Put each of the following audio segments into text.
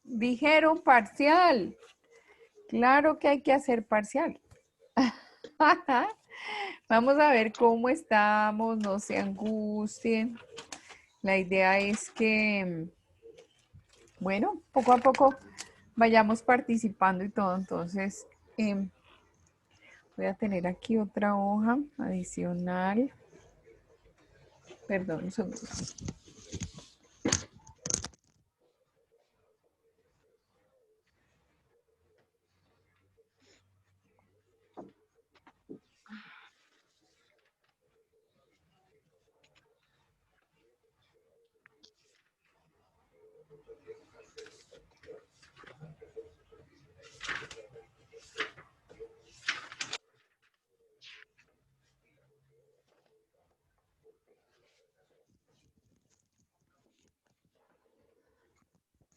Dijeron parcial. Claro que hay que hacer parcial. Vamos a ver cómo estamos, no se angustien. La idea es que, bueno, poco a poco vayamos participando y todo. Entonces, voy a tener aquí otra hoja adicional. Perdón, un segundo.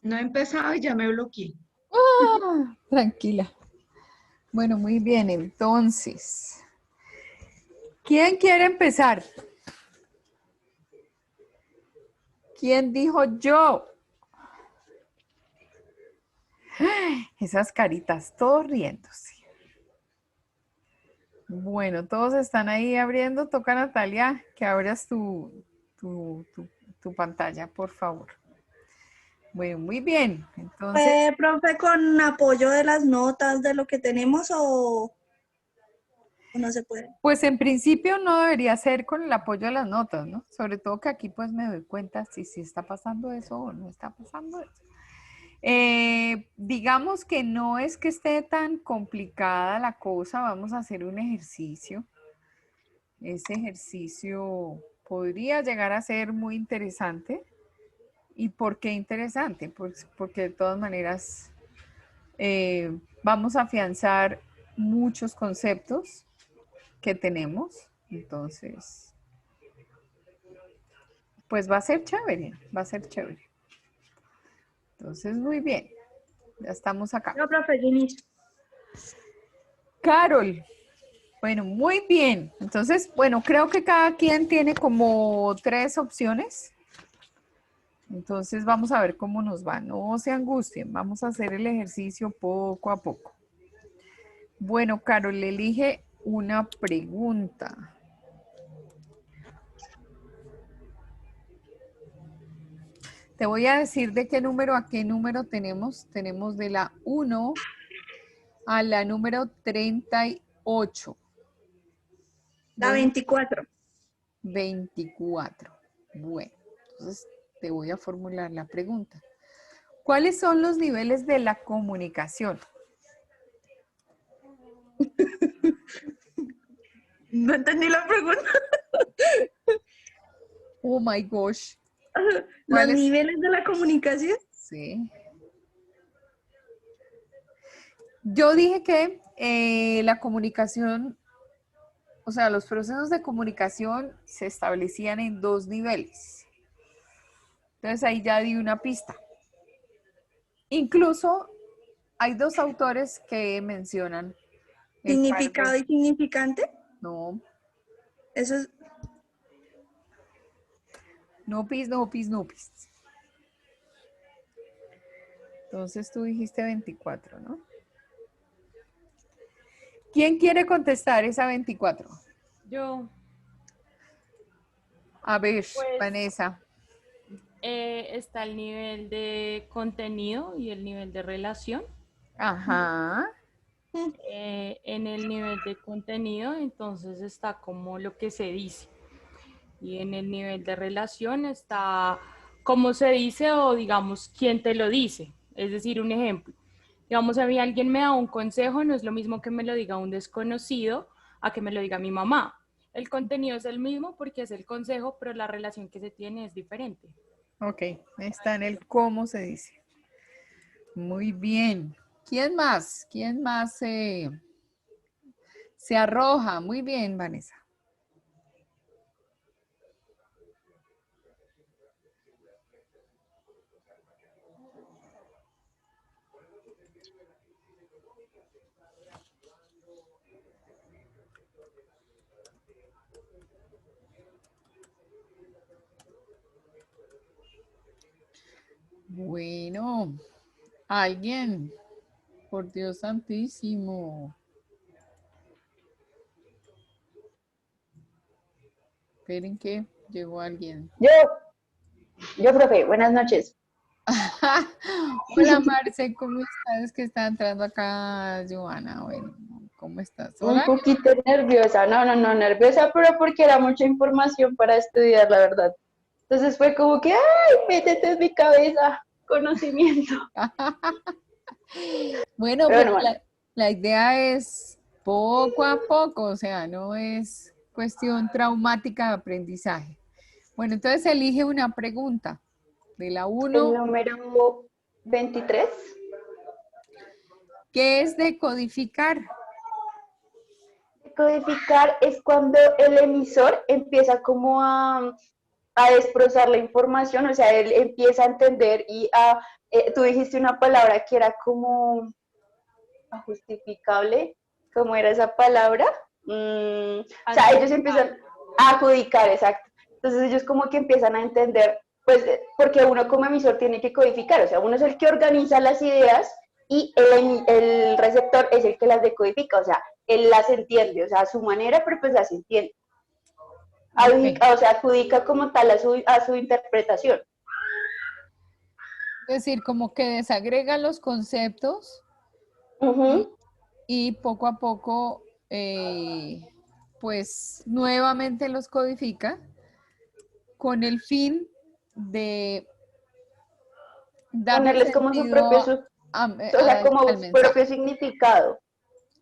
No he empezado y ya me bloqueé. Tranquila. Bueno, muy bien, entonces. ¿Quién quiere empezar? ¿Quién dijo yo? Esas caritas, todos riéndose. Bueno, todos están ahí abriendo. Toca, Natalia, que abras tu, tu, tu pantalla, por favor. Bueno, muy bien. Entonces, Profe, con apoyo de las notas de lo que tenemos o no se puede. pues en principio no debería ser con el apoyo de las notas, ¿no? Sobre todo que aquí pues me doy cuenta si está pasando eso o no está pasando eso. Digamos que no es que esté tan complicada la cosa, vamos a hacer un ejercicio. Ese ejercicio podría llegar a ser muy interesante. ¿Y por qué interesante? Pues porque de todas maneras vamos a afianzar muchos conceptos que tenemos. Entonces, pues va a ser chévere, va a ser chévere. Entonces, muy bien, ya estamos acá. No, profe, yo inicio. Carol, bueno, muy bien. Entonces, bueno, creo que cada quien tiene como 3 opciones. Entonces, vamos a ver cómo nos va. No se angustien, vamos a hacer el ejercicio poco a poco. Bueno, Carol, elige una pregunta. Te voy a decir de qué número a qué número tenemos. Tenemos de la 1 a la número 38. La 24. 24. Bueno, entonces te voy a formular la pregunta. ¿Cuáles son los niveles de la comunicación? No entendí la pregunta. Oh my gosh. Los ¿Cuáles? niveles de la comunicación. Sí. Yo dije que la comunicación, o sea, los procesos de comunicación se establecían en 2 niveles. Entonces ahí ya di una pista. Incluso hay 2 autores que mencionan el par Significado de... y significante. No, Eso es. no pis, no pis, no pis. Entonces tú dijiste 24, ¿no? ¿Quién quiere contestar esa 24? Yo, A ver, pues, Vanessa. está el nivel de contenido y el nivel de relación. Ajá. En el nivel de contenido, entonces está como lo que se dice. Y en el nivel de relación está cómo se dice o digamos quién te lo dice. Es decir, un ejemplo. Digamos, a mí alguien me da un consejo, no es lo mismo que me lo diga un desconocido a que me lo diga mi mamá. El contenido es el mismo porque es el consejo, pero la relación que se tiene es diferente. Ok, está en el cómo se dice. Muy bien. ¿Quién más? ¿Quién más se arroja? Muy bien, Vanessa. Bueno, alguien, por Dios santísimo. Esperen que llegó alguien. Yo, profe, buenas noches. Hola Marce, ¿cómo estás? Es que está entrando acá Joana. Bueno, ¿cómo estás? Un Hola. poquito nerviosa, no, nerviosa, pero porque era mucha información para estudiar, la verdad. Entonces fue como que, ay, métete en mi cabeza, conocimiento. Bueno, Pero pero bueno, la idea es poco a poco, o sea, no es cuestión traumática de aprendizaje. Bueno, entonces elige una pregunta de la el 1, número 23. ¿qué es decodificar? Codificar es cuando el emisor empieza como a desprozar la información, o sea, él empieza a entender tú dijiste una palabra que era como justificable, ¿cómo era esa palabra? O sea, ellos empiezan a adjudicar, exacto. Entonces ellos como que empiezan a entender, pues, porque uno como emisor tiene que codificar, o sea, uno es el que organiza las ideas y el receptor es el que las decodifica, o sea, él las entiende, o sea, a su manera, pero pues las entiende. Ok. O sea, adjudica como tal a su interpretación. Es decir, como que desagrega los conceptos y, Uh-huh. y poco a poco, pues nuevamente los codifica con el fin de darle Ponerles como su propio, sentido o sea, como al su mensaje. propio significado.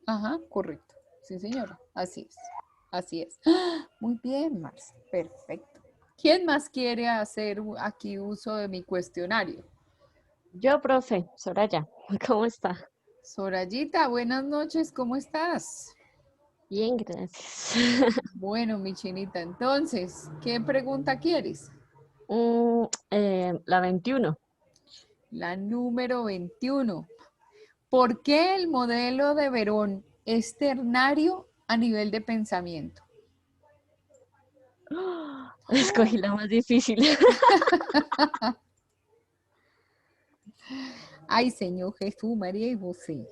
Ajá, correcto. Sí, señora. Así es. Así es. ¡Ah! Muy bien, Marce. Perfecto. ¿Quién más quiere hacer aquí uso de mi cuestionario? Yo, profe, Soraya, ¿cómo está? Sorayita, buenas noches. ¿Cómo estás? Bien, gracias. Bueno, mi chinita, entonces, ¿qué pregunta quieres? La 21. La número 21. ¿Por qué el modelo de Verón es ternario a nivel de pensamiento? Escogí la más difícil. Ay, Señor Jesús, María y José.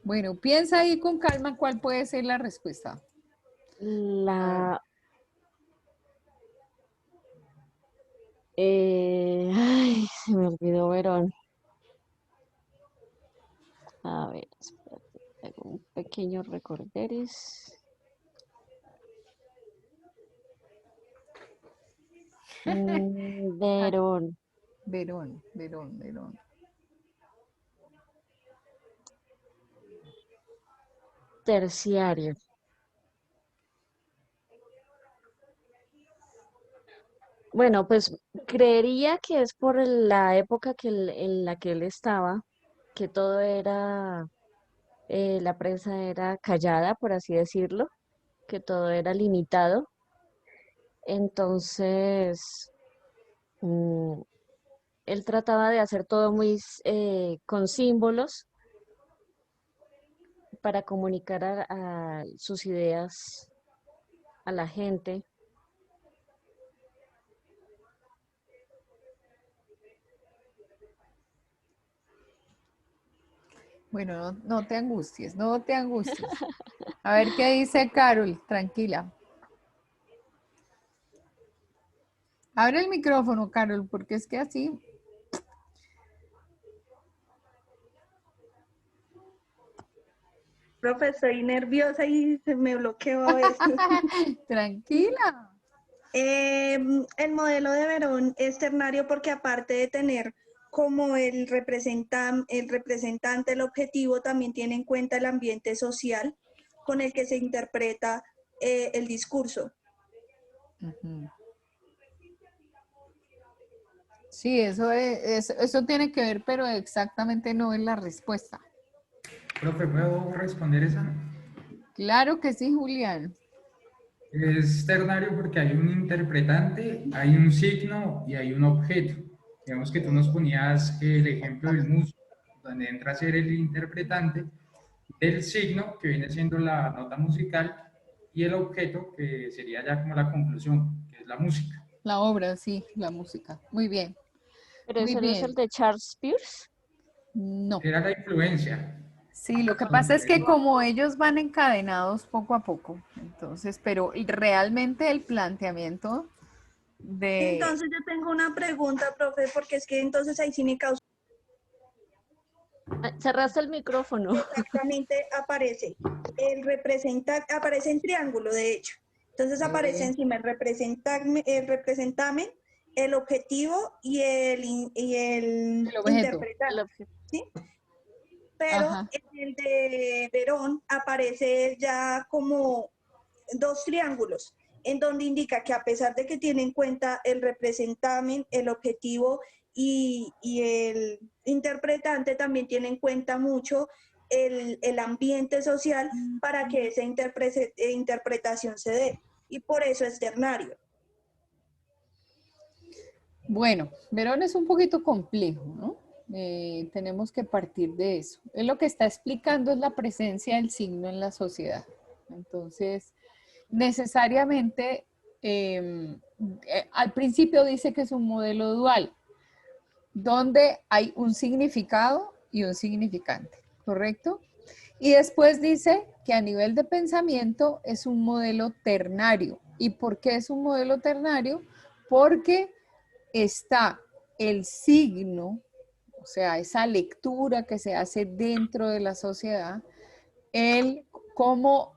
Bueno, piensa ahí con calma cuál puede ser la respuesta. La... Ay, se me olvidó Verón. A ver, espérate, hago un pequeño recorderis. Verón, Verón, Verón, Verón. terciario. Bueno, pues creería que es por la época en la que él estaba, que todo era, la prensa era callada, por así decirlo, que todo era limitado. Entonces, mm, él trataba de hacer todo muy con símbolos para comunicar a sus ideas a la gente. Bueno, no te angusties, no te angusties. A ver qué dice Carol, tranquila. Abre el micrófono, Carol, porque es que así. Profe, estoy nerviosa y se me bloqueó a veces. Tranquila. El modelo de Verón es ternario porque aparte de tener como el representante, el objetivo, también tiene en cuenta el ambiente social con el que se interpreta el discurso. Ujú. Sí, eso tiene que ver, pero exactamente no es la respuesta. Profe, ¿puedo responder esa? Claro que sí, Julián. Es ternario porque hay un interpretante, hay un signo y hay un objeto. Digamos que tú nos ponías el ejemplo del músico, donde entra a ser el interpretante, del signo, que viene siendo la nota musical, y el objeto, que sería ya como la conclusión, que es la música. La obra, sí, la música. Muy bien, Pero muy ese no es el bien. de Charles Pierce. No. Era la influencia. Sí, lo que Como pasa es que que como ellos van encadenados poco a poco, entonces, pero realmente el planteamiento de... Entonces yo tengo una pregunta, profe, porque es que entonces ahí sí me causa Ah, cerraste el micrófono. exactamente aparece el representante, aparece en triángulo, de hecho. Entonces aparece encima el representamen, el objetivo y el El objeto. El interpretante, objeto. ¿sí? Pero Ajá. en el de Verón aparece ya como dos triángulos, en donde indica que a pesar de que tiene en cuenta el representamen, el objetivo y el interpretante, también tiene en cuenta mucho el ambiente social para que esa interpretación se dé. Y por eso es ternario. Bueno, Verón es un poquito complejo, ¿no? Tenemos que partir de eso. Él lo que está explicando es la presencia del signo en la sociedad. Entonces, necesariamente, al principio dice que es un modelo dual, donde hay un significado y un significante, ¿correcto? Y después dice que a nivel de pensamiento es un modelo ternario. ¿Y por qué es un modelo ternario? Porque está el signo, o sea, esa lectura que se hace dentro de la sociedad, el cómo,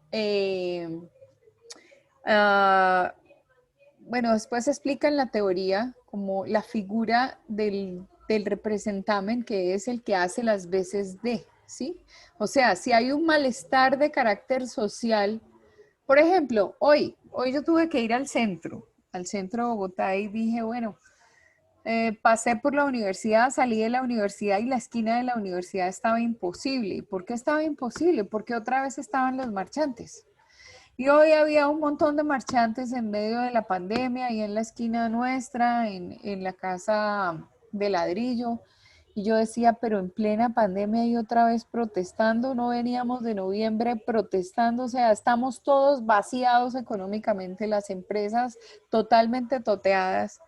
bueno, después se explica en la teoría como la figura del representamen, que es el que hace las veces de, ¿sí? O sea, si hay un malestar de carácter social, por ejemplo, hoy yo tuve que ir al centro de Bogotá y dije, bueno, pasé por la universidad, salí de la universidad y la esquina de la universidad estaba imposible. ¿Y por qué estaba imposible? Porque otra vez estaban los marchantes. Y hoy había un montón de marchantes en medio de la pandemia y en la esquina nuestra, en la casa de ladrillo. Y yo decía, pero en plena pandemia y otra vez protestando, no veníamos de noviembre protestando, o sea, estamos todos vaciados económicamente, las empresas totalmente toteadas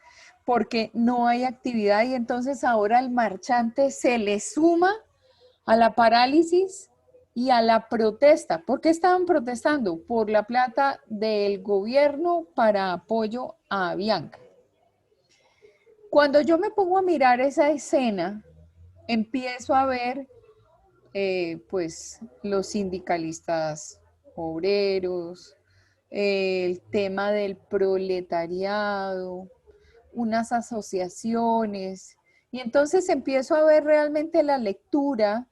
porque no hay actividad y entonces ahora el marchante se le suma a la parálisis y a la protesta. ¿Por qué estaban protestando? Por la plata del gobierno para apoyo a Avianca. Cuando yo me pongo a mirar esa escena, empiezo a ver pues los sindicalistas obreros, el tema del proletariado, unas asociaciones, y entonces empiezo a ver realmente la lectura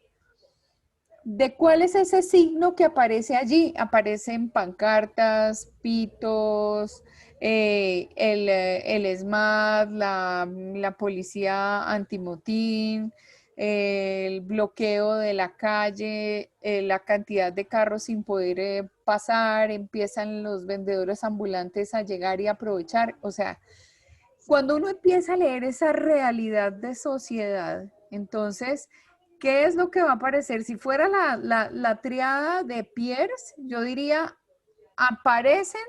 de cuál es ese signo que aparece allí. Aparecen pancartas, pitos, el ESMAD, la policía antimotín, el bloqueo de la calle, la cantidad de carros sin poder pasar, empiezan los vendedores ambulantes a llegar y aprovechar. O sea, cuando uno empieza a leer esa realidad de sociedad, entonces, ¿qué es lo que va a aparecer? Si fuera la triada de Pierce, yo diría, aparecen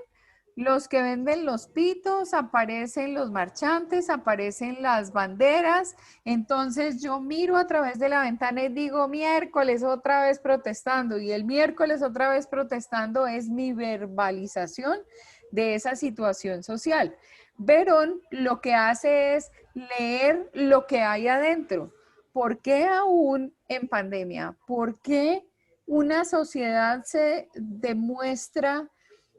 los que venden los pitos, aparecen los marchantes, aparecen las banderas. Entonces yo miro a través de la ventana y digo, miércoles otra vez protestando. Y el miércoles otra vez protestando es mi verbalización de esa situación social. Verón lo que hace es leer lo que hay adentro. ¿Por qué aún en pandemia? ¿Por qué una sociedad se demuestra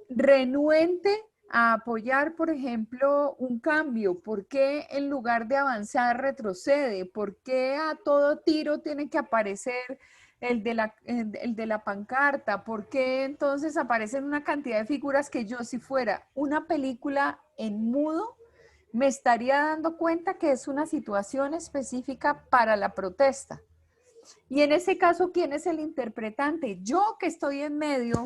renuente a apoyar, por ejemplo, un cambio? ¿Por qué en lugar de avanzar retrocede? ¿Por qué a todo tiro tiene que aparecer el de la pancarta? ¿Por qué entonces aparecen una cantidad de figuras que yo, si fuera una película en mudo, me estaría dando cuenta que es una situación específica para la protesta? Y en ese caso, ¿quién es el interpretante? Yo, que estoy en medio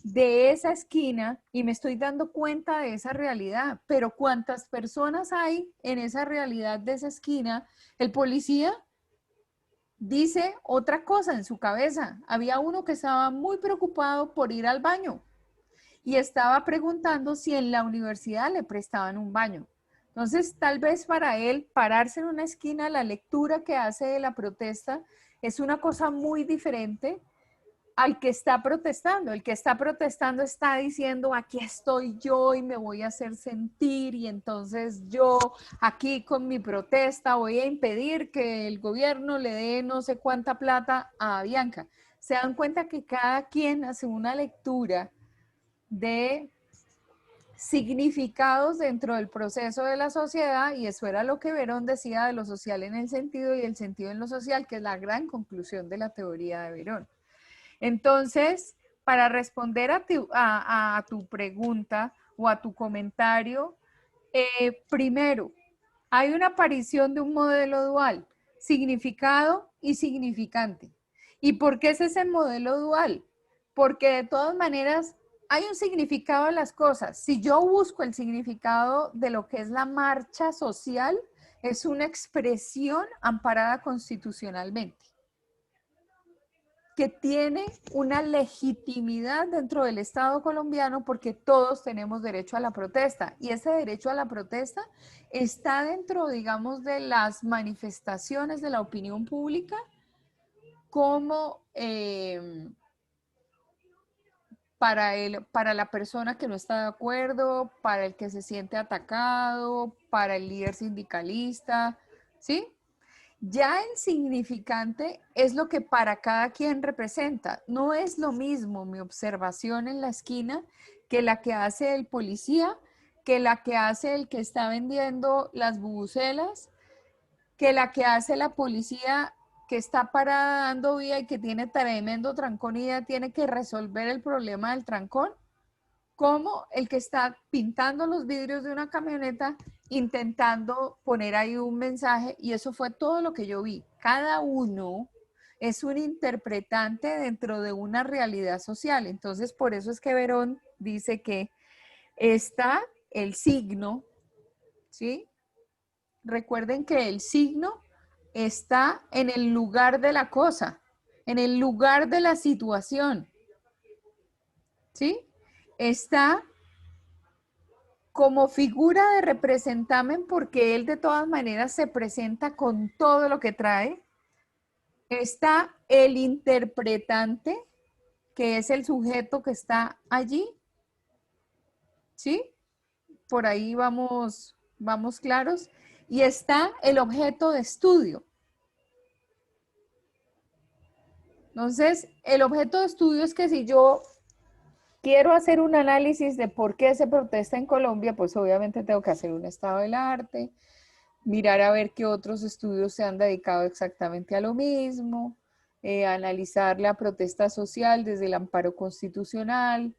de esa esquina y me estoy dando cuenta de esa realidad. Pero ¿cuántas personas hay en esa realidad de esa esquina? El policía dice otra cosa en su cabeza. Había uno que estaba muy preocupado por ir al baño y estaba preguntando si en la universidad le prestaban un baño. Entonces, tal vez para él pararse en una esquina, la lectura que hace de la protesta es una cosa muy diferente al que está protestando. El que está protestando está diciendo, aquí estoy yo y me voy a hacer sentir, y entonces yo aquí con mi protesta voy a impedir que el gobierno le dé no sé cuánta plata a Bianca. Se dan cuenta que cada quien hace una lectura de significados dentro del proceso de la sociedad, y eso era lo que Verón decía de lo social en el sentido y el sentido en lo social, que es la gran conclusión de la teoría de Verón. Entonces, para responder a tu pregunta o a tu comentario, primero, hay una aparición de un modelo dual, significado y significante. ¿Y por qué es ese modelo dual? Porque de todas maneras hay un significado de las cosas. Si yo busco el significado de lo que es la marcha social, es una expresión amparada constitucionalmente, que tiene una legitimidad dentro del Estado colombiano, porque todos tenemos derecho a la protesta, y ese derecho a la protesta está dentro, digamos, de las manifestaciones de la opinión pública como para la persona que no está de acuerdo, para el que se siente atacado, para el líder sindicalista, ¿sí? Ya el significante es lo que para cada quien representa. No es lo mismo mi observación en la esquina que la que hace el policía, que la que hace el que está vendiendo las bubucelas, que la que hace la policía que está parada dando vía y que tiene tremendo trancón y ya tiene que resolver el problema del trancón, como el que está pintando los vidrios de una camioneta intentando poner ahí un mensaje, y eso fue todo lo que yo vi. Cada uno es un interpretante dentro de una realidad social. Entonces, por eso es que Verón dice que está el signo, ¿sí? Recuerden que el signo está en el lugar de la cosa, en el lugar de la situación, ¿sí? Está como figura de representamen, porque él de todas maneras se presenta con todo lo que trae. Está el interpretante, que es el sujeto que está allí, ¿sí? Por ahí vamos claros. Y está el objeto de estudio. Entonces, el objeto de estudio es que si yo quiero hacer un análisis de por qué se protesta en Colombia, pues obviamente tengo que hacer un estado del arte, mirar a ver qué otros estudios se han dedicado exactamente a lo mismo, analizar la protesta social desde el amparo constitucional,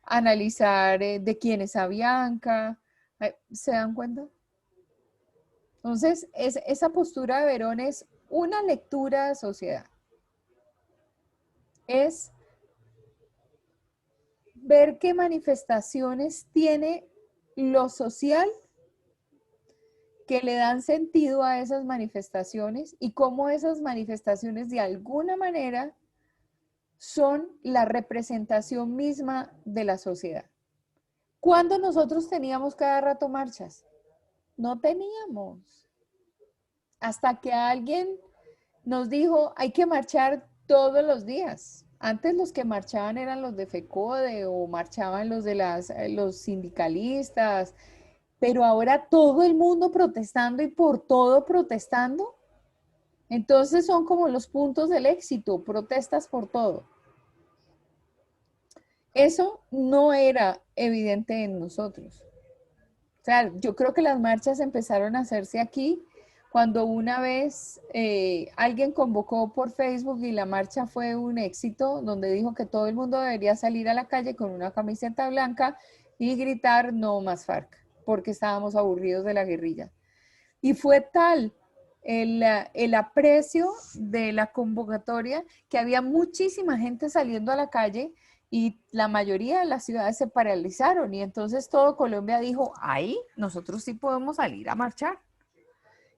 analizar de quién es Avianca. ¿Se dan cuenta? Entonces, esa postura de Verón es una lectura de sociedad. Es ver qué manifestaciones tiene lo social que le dan sentido a esas manifestaciones, y cómo esas manifestaciones de alguna manera son la representación misma de la sociedad. ¿Cuándo nosotros teníamos cada rato marchas? No teníamos. Hasta que alguien nos dijo, hay que marchar todos los días. Antes los que marchaban eran los de FECODE o marchaban los de los sindicalistas, pero ahora todo el mundo protestando y por todo protestando. Entonces son como los puntos del éxito, protestas por todo. Eso no era evidente en nosotros. O sea, yo creo que las marchas empezaron a hacerse aquí cuando una vez alguien convocó por Facebook y la marcha fue un éxito, donde dijo que todo el mundo debería salir a la calle con una camiseta blanca y gritar no más FARC, porque estábamos aburridos de la guerrilla. Y fue tal el aprecio de la convocatoria que había muchísima gente saliendo a la calle, y la mayoría de las ciudades se paralizaron, y entonces todo Colombia dijo, ahí nosotros sí podemos salir a marchar.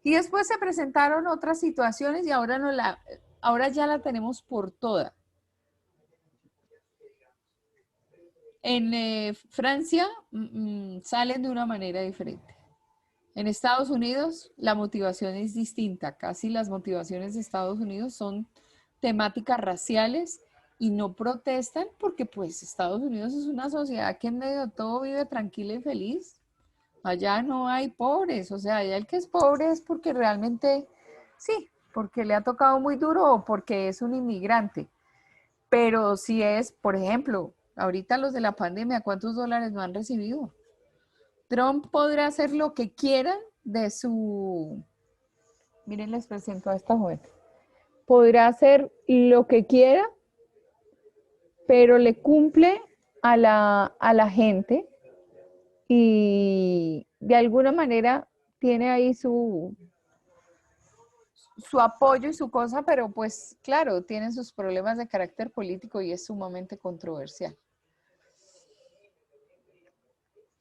Y después se presentaron otras situaciones y ahora ya la tenemos por toda. En Francia salen de una manera diferente. En Estados Unidos la motivación es distinta. Casi las motivaciones de Estados Unidos son temáticas raciales y no protestan porque pues Estados Unidos es una sociedad que en medio de todo vive tranquila y feliz. Allá no hay pobres, o sea, allá el que es pobre es porque realmente, sí, porque le ha tocado muy duro o porque es un inmigrante. Pero si es, por ejemplo, ahorita los de la pandemia, ¿cuántos dólares no han recibido? Trump podrá hacer lo que quiera de su... Miren, les presento a esta joven. Podrá hacer lo que quiera, pero le cumple a la gente y de alguna manera tiene ahí su apoyo y su cosa, pero pues claro, tiene sus problemas de carácter político y es sumamente controversial.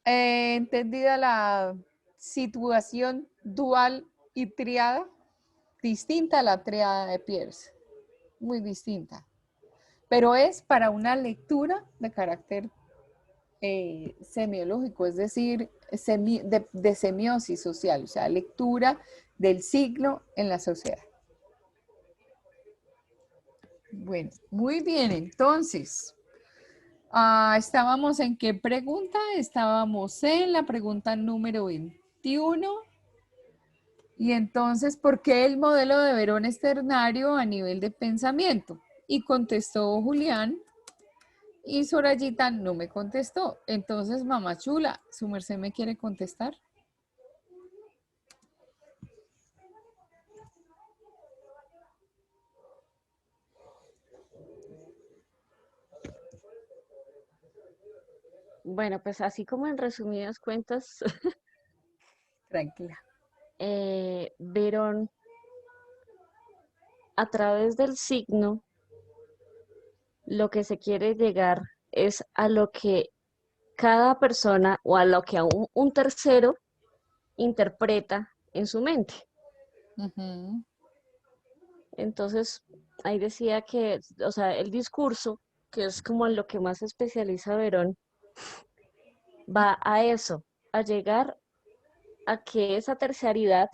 Entendida la situación dual y triada, distinta a la triada de Peirce, muy distinta, pero es para una lectura de carácter semiológico, es decir, de semiosis social, o sea, lectura del signo en la sociedad. Bueno, muy bien, entonces, estábamos en qué pregunta? Estábamos en la pregunta número 21. Y entonces, ¿por qué el modelo de Verón es ternario a nivel de pensamiento? Y contestó Julián y Sorayita no me contestó. Entonces, mamá chula, ¿su merced me quiere contestar? Bueno, pues así como en resumidas cuentas, Tranquila. Verón a través del signo lo que se quiere llegar es a lo que cada persona o a lo que un tercero interpreta en su mente. Ujú. Entonces, ahí decía que, o sea, el discurso, que es como en lo que más se especializa Verón, va a eso, a llegar a que esa terciaridad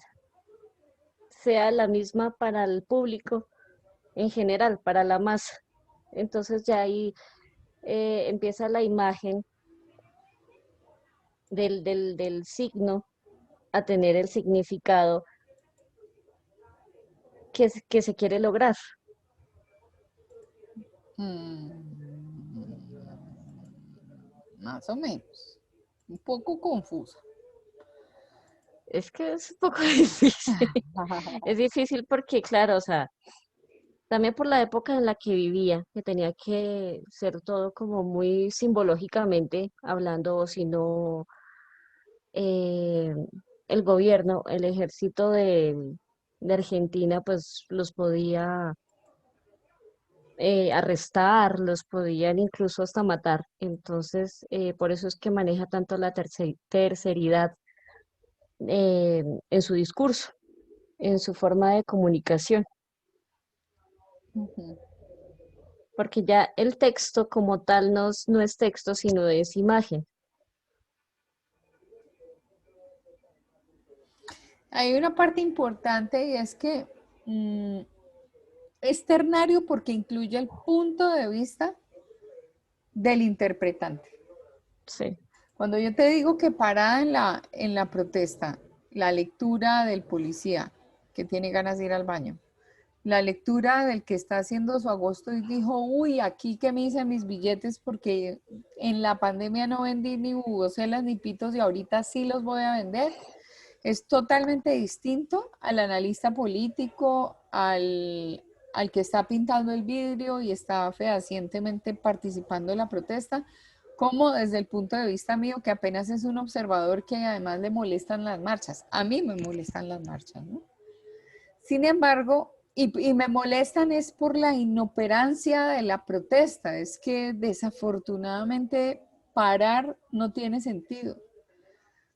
sea la misma para el público en general, para la masa. Entonces ya ahí empieza la imagen del signo a tener el significado que se quiere lograr. Más o menos. Un poco confusa. Es que es un poco difícil. Es difícil porque, claro, o sea, también por la época en la que vivía, que tenía que ser todo como muy simbológicamente hablando, o si no, eh, el gobierno, el ejército de Argentina, pues los podía arrestar, los podían incluso hasta matar. Entonces, por eso es que maneja tanto la terceridad en su discurso, en su forma de comunicación, Ujú. porque ya el texto como tal no es texto, sino es imagen. Hay una parte importante y es que es ternario porque incluye el punto de vista del interpretante. Sí. Cuando yo te digo que parada en la protesta, la lectura del policía que tiene ganas de ir al baño, la lectura del que está haciendo su agosto y dijo, uy, aquí que me hice mis billetes porque en la pandemia no vendí ni bubucelas ni pitos y ahorita sí los voy a vender, es totalmente distinto al analista político, al que está pintando el vidrio y está fehacientemente participando en la protesta, como desde el punto de vista mío, que apenas es un observador que además le molestan las marchas. A mí me molestan las marchas, ¿no? Sin embargo, y me molestan es por la inoperancia de la protesta, es que desafortunadamente parar no tiene sentido.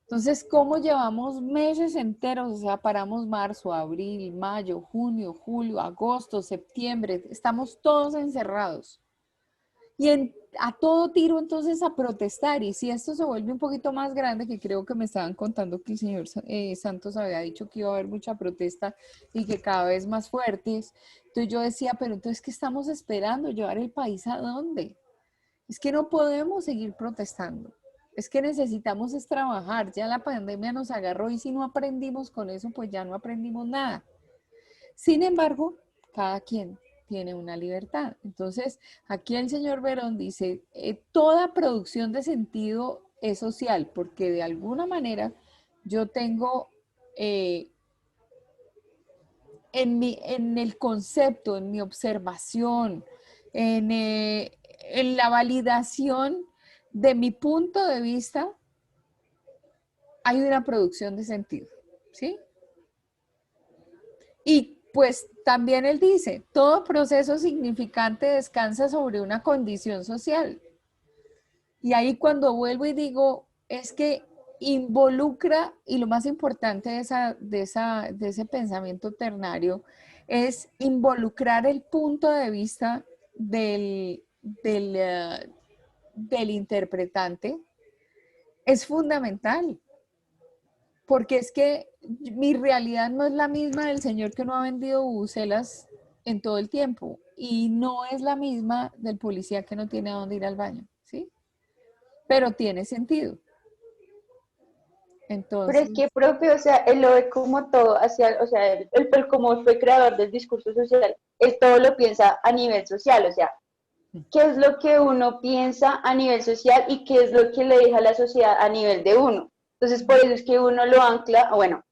Entonces, ¿cómo llevamos meses enteros? O sea, paramos marzo, abril, mayo, junio, julio, agosto, septiembre, estamos todos encerrados. a todo tiro entonces a protestar. Y si esto se vuelve un poquito más grande, que creo que me estaban contando que el señor Santos había dicho que iba a haber mucha protesta y que cada vez más fuertes, entonces yo decía, pero entonces, ¿qué estamos esperando? ¿Llevar el país a dónde? Es que no podemos seguir protestando. Es que necesitamos es trabajar. Ya la pandemia nos agarró y si no aprendimos con eso, pues ya no aprendimos nada. Sin embargo, cada quien tiene una libertad. Entonces, aquí el señor Verón dice, toda producción de sentido es social, porque de alguna manera yo tengo en el concepto, en mi observación, en la validación de mi punto de vista, hay una producción de sentido, ¿sí? Y pues también él dice, todo proceso significante descansa sobre una condición social. Y ahí cuando vuelvo y digo, es que involucra, y lo más importante de ese pensamiento ternario, es involucrar el punto de vista del interpretante, es fundamental. Porque es que mi realidad no es la misma del señor que no ha vendido bubucelas en todo el tiempo y no es la misma del policía que no tiene a dónde ir al baño, ¿sí? Pero tiene sentido. Pero Entonces, es que propio, o sea, él lo ve como todo, hacia, o sea, él como fue creador del discurso social, él todo lo piensa a nivel social, o sea, qué es lo que uno piensa a nivel social y qué es lo que le deja a la sociedad a nivel de uno. Entonces, por eso es que uno lo ancla, bueno,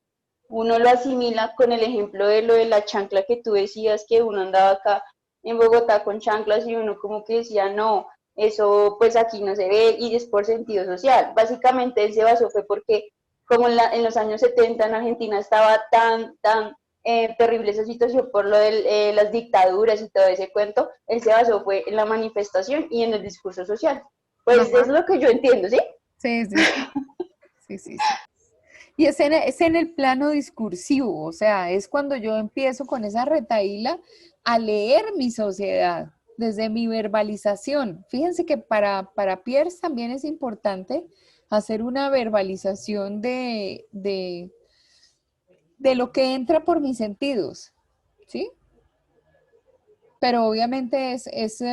uno lo asimila con el ejemplo de lo de la chancla que tú decías, que uno andaba acá en Bogotá con chanclas y uno como que decía, no, eso pues aquí no se ve y es por sentido social. Básicamente él se basó fue porque como en los años 70 en Argentina estaba tan terrible esa situación por lo de las dictaduras y todo ese cuento, él se basó fue en la manifestación y en el discurso social. Pues ajá, es lo que yo entiendo, ¿sí? sí, sí, sí, sí, sí. Y es en el plano discursivo, o sea, es cuando yo empiezo con esa retahíla a leer mi sociedad desde mi verbalización. Fíjense que para Pierce también es importante hacer una verbalización de lo que entra por mis sentidos, ¿sí? Pero obviamente es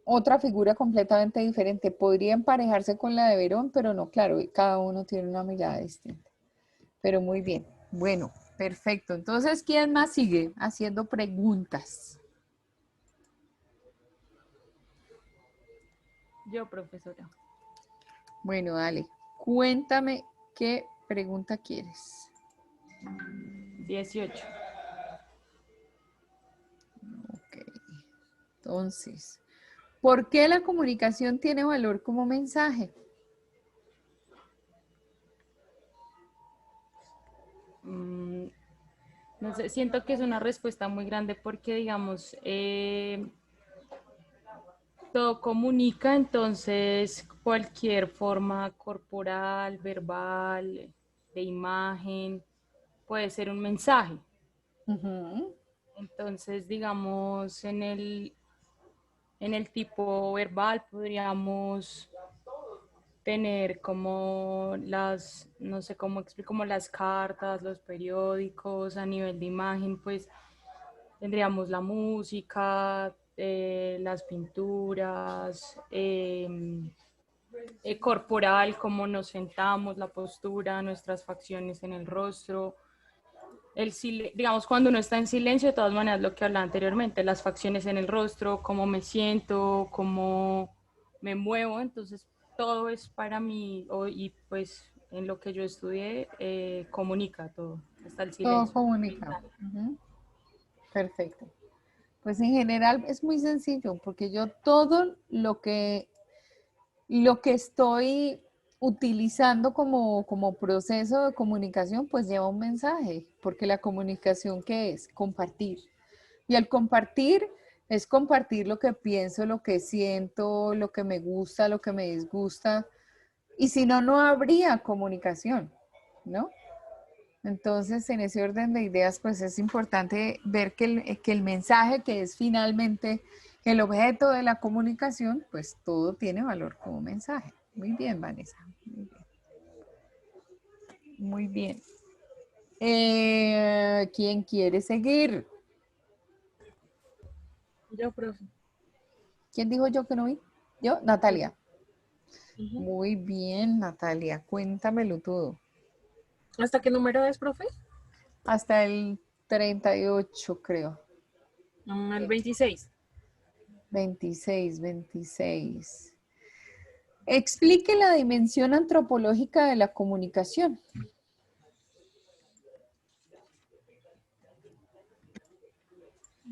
otra figura completamente diferente. Podría emparejarse con la de Verón, pero no, claro, cada uno tiene una mirada distinta. Pero muy bien. Bueno, perfecto. Entonces, ¿quién más sigue haciendo preguntas? Yo, profesora. Bueno, dale. Cuéntame qué pregunta quieres. 18. Ok. Entonces, ¿por qué la comunicación tiene valor como mensaje? No sé, siento que es una respuesta muy grande porque, digamos, todo comunica, entonces cualquier forma corporal, verbal, de imagen, puede ser un mensaje. Ujú. Entonces, digamos, en el tipo verbal podríamos tener como las, no sé cómo explico, como las cartas, los periódicos, a nivel de imagen, pues tendríamos la música, las pinturas, corporal, cómo nos sentamos, la postura, nuestras facciones en el rostro. Digamos, cuando uno está en silencio, de todas maneras, lo que hablaba anteriormente, las facciones en el rostro, cómo me siento, cómo me muevo, entonces todo es para mí, y pues en lo que yo estudié, comunica todo, hasta el Todo silencio. comunica. Ujú. Perfecto. Pues en general es muy sencillo, porque yo todo lo que estoy utilizando como proceso de comunicación, pues lleva un mensaje, porque la comunicación, ¿qué es? Compartir. Y al compartir es compartir lo que pienso, lo que siento, lo que me gusta, lo que me disgusta. Y si no, no habría comunicación, ¿no? Entonces, en ese orden de ideas, pues es importante ver que el mensaje, que es finalmente el objeto de la comunicación, pues todo tiene valor como mensaje. Muy bien, Vanessa. Muy bien. Muy bien. ¿Quién quiere seguir? Yo, profe. ¿Quién dijo yo que no vi? Yo, Natalia. Ujú. Muy bien, Natalia. Cuéntamelo todo. ¿Hasta qué número es, profe? Hasta el 38, creo. El 26. 26, 26. Explique la dimensión antropológica de la comunicación.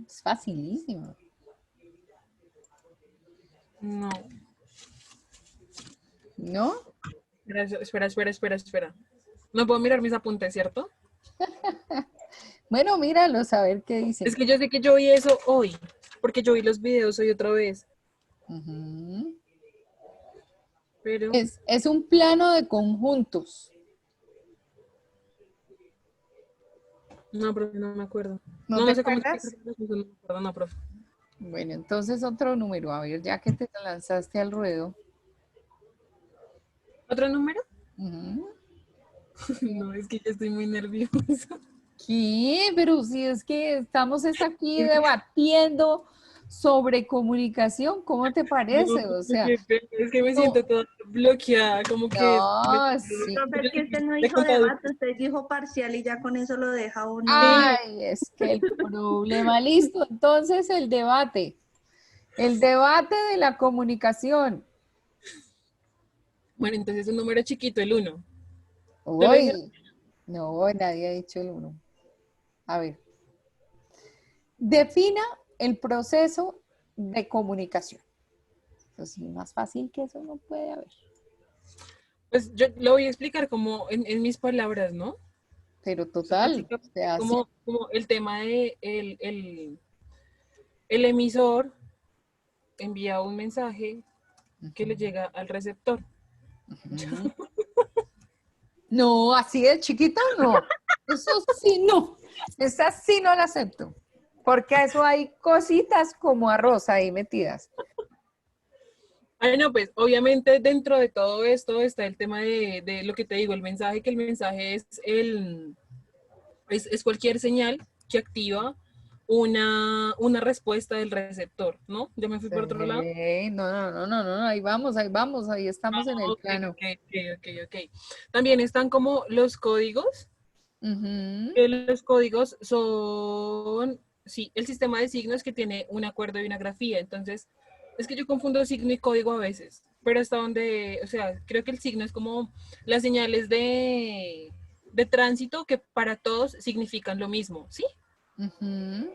Es facilísimo. No. ¿No? Espera. No puedo mirar mis apuntes, ¿cierto? Bueno, míralo, a ver qué dice. Es que yo sé que yo vi eso hoy, porque yo vi los videos hoy otra vez. Ujú. Pero Es un plano de conjuntos. no, profe, no me acuerdo. ¿No No, te sé cómo acuerdas? explicar, no me acuerdo, no, profe. Bueno, entonces otro número. A ver, ya que te lanzaste al ruedo. ¿Otro número? Ujú. No, es que yo estoy muy nerviosa. ¿Qué? Pero si es que estamos aquí debatiendo sobre comunicación, ¿cómo te parece? O sea, Es que me no, siento toda bloqueada, como que no, sí. Profe, es que usted no he dijo contado. debate, usted dijo parcial y ya con eso lo deja uno. Ay, es que el problema, listo. Entonces el debate de la comunicación. Bueno, entonces un número chiquito, el 1. ¿Ya lo dijeron? Uy, no, nadie ha dicho el uno. A ver, defina el proceso de comunicación. Pues sí, más fácil que eso no puede haber. Pues yo lo voy a explicar como en mis palabras, ¿no? Pero O sea, total, o básicamente sea, sí. como el tema de el emisor envía un mensaje que le llega al receptor. Ujú. No, así de chiquito no. Eso sí no. Esa sí no la acepto. Porque a eso hay cositas como arroz ahí metidas. Bueno, pues obviamente dentro de todo esto está el tema de lo que te digo, el mensaje, que el mensaje es cualquier señal que activa una respuesta del receptor, ¿no? Ya me fui por otro lado. No, ahí estamos en el Ok, plano. ok. También están como los códigos. Ujú. Los códigos son, sí, el sistema de signos que tiene un acuerdo y una grafía. Entonces, es que yo confundo signo y código a veces, pero hasta donde, o sea, creo que el signo es como las señales de tránsito que para todos significan lo mismo, ¿sí? Ujú.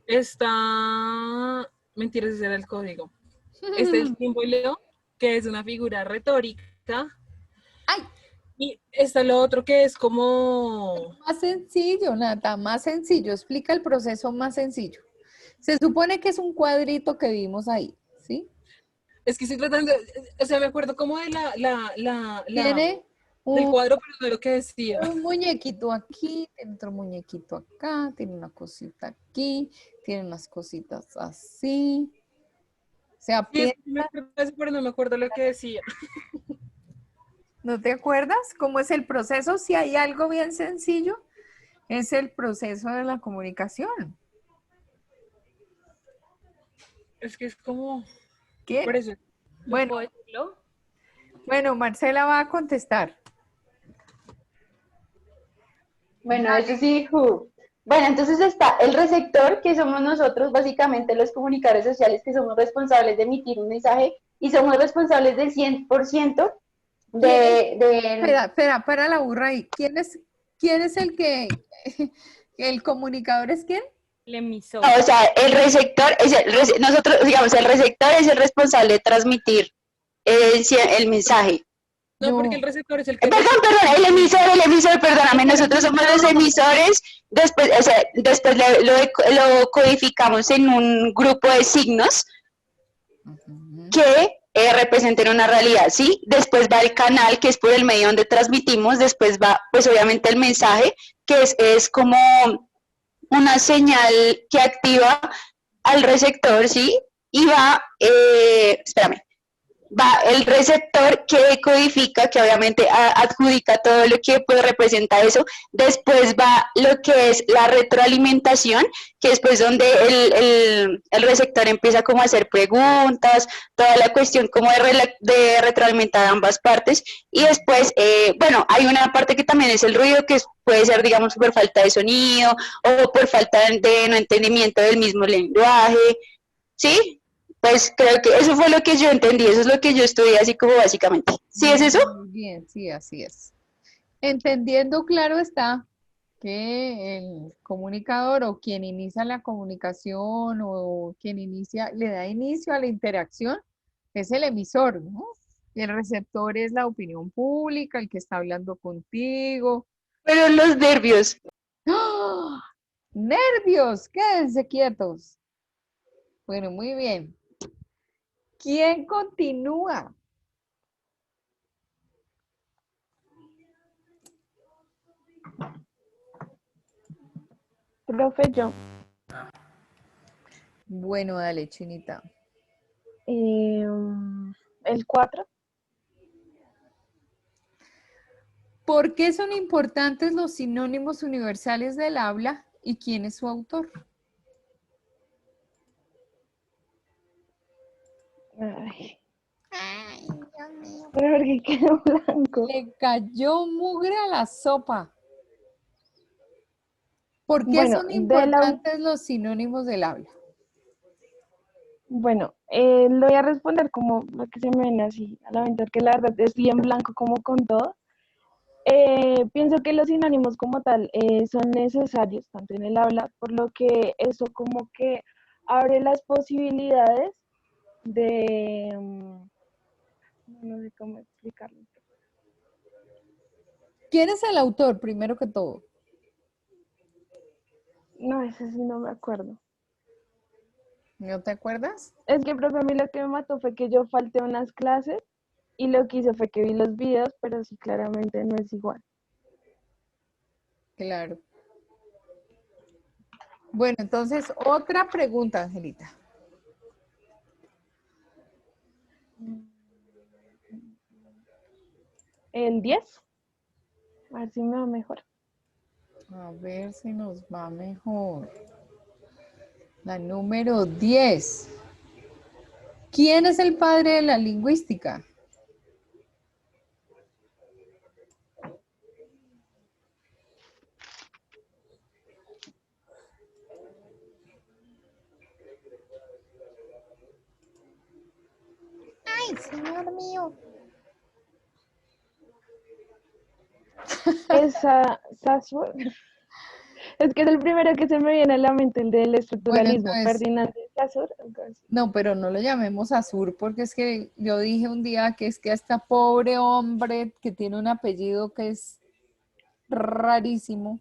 Está, mentiras, ese era el código. Este es el símbolo, que es una figura retórica. Ay, Y está lo otro que es como... más sencillo, nada, más sencillo. Explica el proceso más sencillo. Se supone que es un cuadrito que vimos ahí, ¿sí? Es que estoy tratando, o sea, me acuerdo como de Tiene del un, cuadro, pero no de lo que decía. un muñequito aquí, tiene otro muñequito acá, tiene una cosita aquí, tiene unas cositas así. O sea, Sí, es que me acuerdo de eso, pero no me acuerdo lo que decía. ¿no te acuerdas cómo es el proceso? Si hay algo bien sencillo, es el proceso de la comunicación. Es que es como, ¿Qué? por eso. Bueno, ¿Puedo decirlo? bueno, Marcela va a contestar. Bueno, eso sí, bueno, entonces está el receptor, que somos nosotros, básicamente los comunicadores sociales, que somos responsables de emitir un mensaje y somos responsables del 100% Espera, para la burra ahí. ¿Quién es el que, el comunicador es quién? El emisor. No, o sea, el receptor nosotros, digamos, el receptor es el responsable de transmitir el mensaje. No, porque el No. receptor es el que Perdón, el emisor, perdóname, nosotros somos los emisores, después, o sea, después lo codificamos en un grupo de signos Ujú. que representen una realidad, ¿sí? Después va el canal, que es por el medio donde transmitimos, después va, pues obviamente el mensaje, que es como una señal que activa al receptor, ¿sí? Y va, espérame, va el receptor que codifica, que obviamente adjudica todo lo que pues, representa eso. Después va lo que es la retroalimentación, que es pues donde el receptor empieza como a hacer preguntas, toda la cuestión como de retroalimentar ambas partes. Y después, bueno, hay una parte que también es el ruido, que puede ser, digamos, por falta de sonido o por falta de no entendimiento del mismo lenguaje, ¿sí? Pues creo que eso fue lo que yo entendí, eso es lo que yo estudié así como básicamente. ¿Sí es eso? Muy bien, sí, así es. Entendiendo, claro está, que el comunicador o quien inicia la comunicación o quien le da inicio a la interacción es el emisor, ¿no? Y el receptor es la opinión pública, el que está hablando contigo. Pero los nervios. ¡Ah! ¡Nervios! Quédense quietos. Bueno, muy bien. ¿Quién continúa? Profe, yo. Bueno, dale, Chinita. El 4. ¿Por qué son importantes los sinónimos universales del habla y quién es su autor? Ay, Ay, Dios mío. pero ¿por qué quedó blanco? Le cayó mugre a la sopa. ¿Por qué Bueno, son importantes los sinónimos del habla? Bueno, lo voy a responder como lo que se me viene así a la mente, porque la verdad estoy en blanco como con todo. Pienso que los sinónimos como tal son necesarios tanto en el habla, por lo que eso como que abre las posibilidades de, no sé cómo explicarlo. ¿Quién es el autor, primero que todo? No, ese sí no me acuerdo. ¿No te acuerdas? Es que, profe, a mí lo que me mató fue que yo falté a unas clases y lo que hice fue que vi los videos, pero sí claramente no es igual. Claro. Bueno, entonces, otra pregunta, Angelita. El 10. A ver si me va mejor. A ver si nos va mejor. La número 10. ¿Quién es el padre de la lingüística? Ay, señor mío. Saussure. Es que es el primero que se me viene a la mente, el del estructuralismo. Bueno, entonces, Ferdinand de Saussure. Entonces, no, pero no lo llamemos Azur porque es que yo dije un día que es que a este pobre hombre que tiene un apellido que es rarísimo,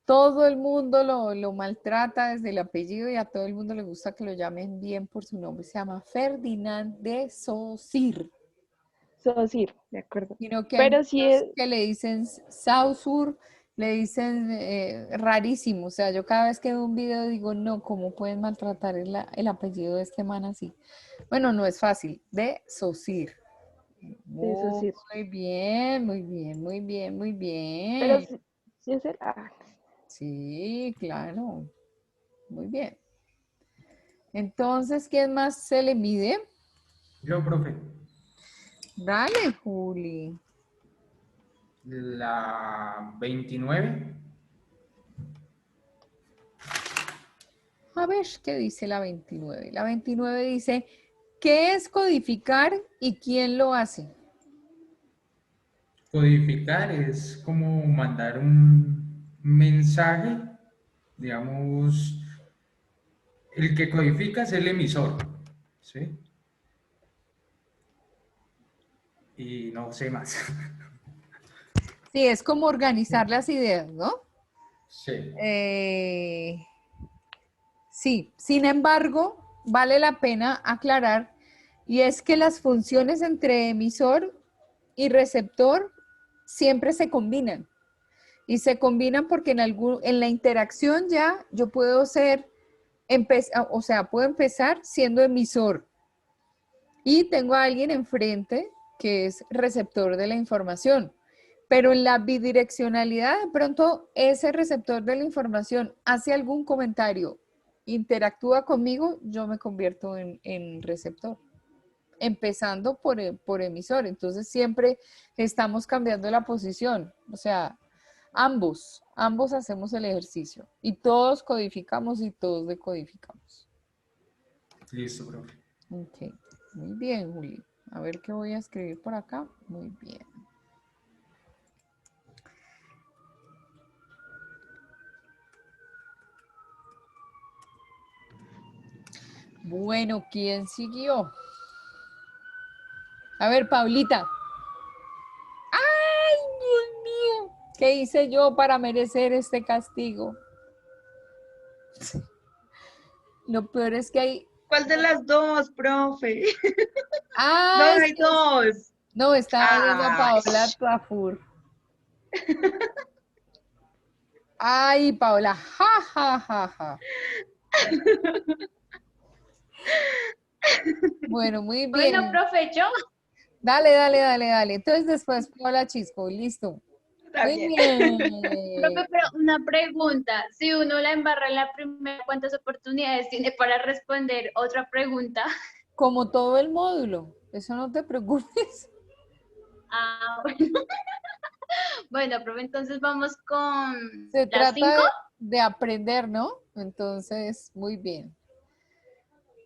todo el mundo lo maltrata desde el apellido y a todo el mundo le gusta que lo llamen bien por su nombre. Se llama Ferdinand de Saussure. Saussure, de acuerdo. Sino que hay Pero sí muchos es, que le dicen Saussure, le dicen rarísimo. O sea, yo cada vez que veo un video digo, no, ¿cómo pueden maltratar el apellido de este man así? Bueno, no es fácil. De Saussure. de Saussure. Muy bien, muy bien, muy bien, muy Pero bien. sí es el... Ah, Sí, claro. Muy bien. Entonces, ¿quién más se le mide? Yo, profe. Dale, Juli. La 29. A ver, ¿qué dice la 29? La 29 dice, ¿qué es codificar y quién lo hace? Codificar es como mandar un mensaje, digamos, el que codifica es el emisor, ¿sí? Y no sé más. Sí, es como organizar las ideas, ¿no? Sí. Sí, sin embargo, vale la pena aclarar y es que las funciones entre emisor y receptor siempre se combinan. Y se combinan porque en la interacción ya yo puedo ser o sea, puedo empezar siendo emisor y tengo a alguien enfrente que es receptor de la información. Pero en la bidireccionalidad, de pronto, ese receptor de la información hace algún comentario, interactúa conmigo, yo me convierto en receptor, empezando por emisor. Entonces, siempre estamos cambiando la posición. O sea, ambos hacemos el ejercicio. Y todos codificamos y todos decodificamos. Listo, profe. Ok, muy bien, Juli. A ver qué voy a escribir por acá. Muy bien. Bueno, ¿quién siguió? A ver, Paulita. ¡Ay, Dios mío! ¿Qué hice yo para merecer este castigo? Lo peor es que hay... ¿Cuál de las dos, profe? No, ¡Ay! hay dos. No, estaba viendo a Ay. Paola Tuafur. ¡Ay, Paola! ¡Ja, ja, ja, ja! Bueno, muy bien. Bueno, profe, yo. Dale, dale, dale, dale. Entonces después Paola Chisco, listo. Está Muy bien. bien. Profe, pero una pregunta. Si uno la embarra en la primera, ¿cuántas oportunidades tiene para responder otra pregunta? Como todo el módulo, eso no te preocupes. Ah, bueno. Bueno, profe, entonces vamos con Se las 5. trata de aprender, ¿no? Entonces, muy bien.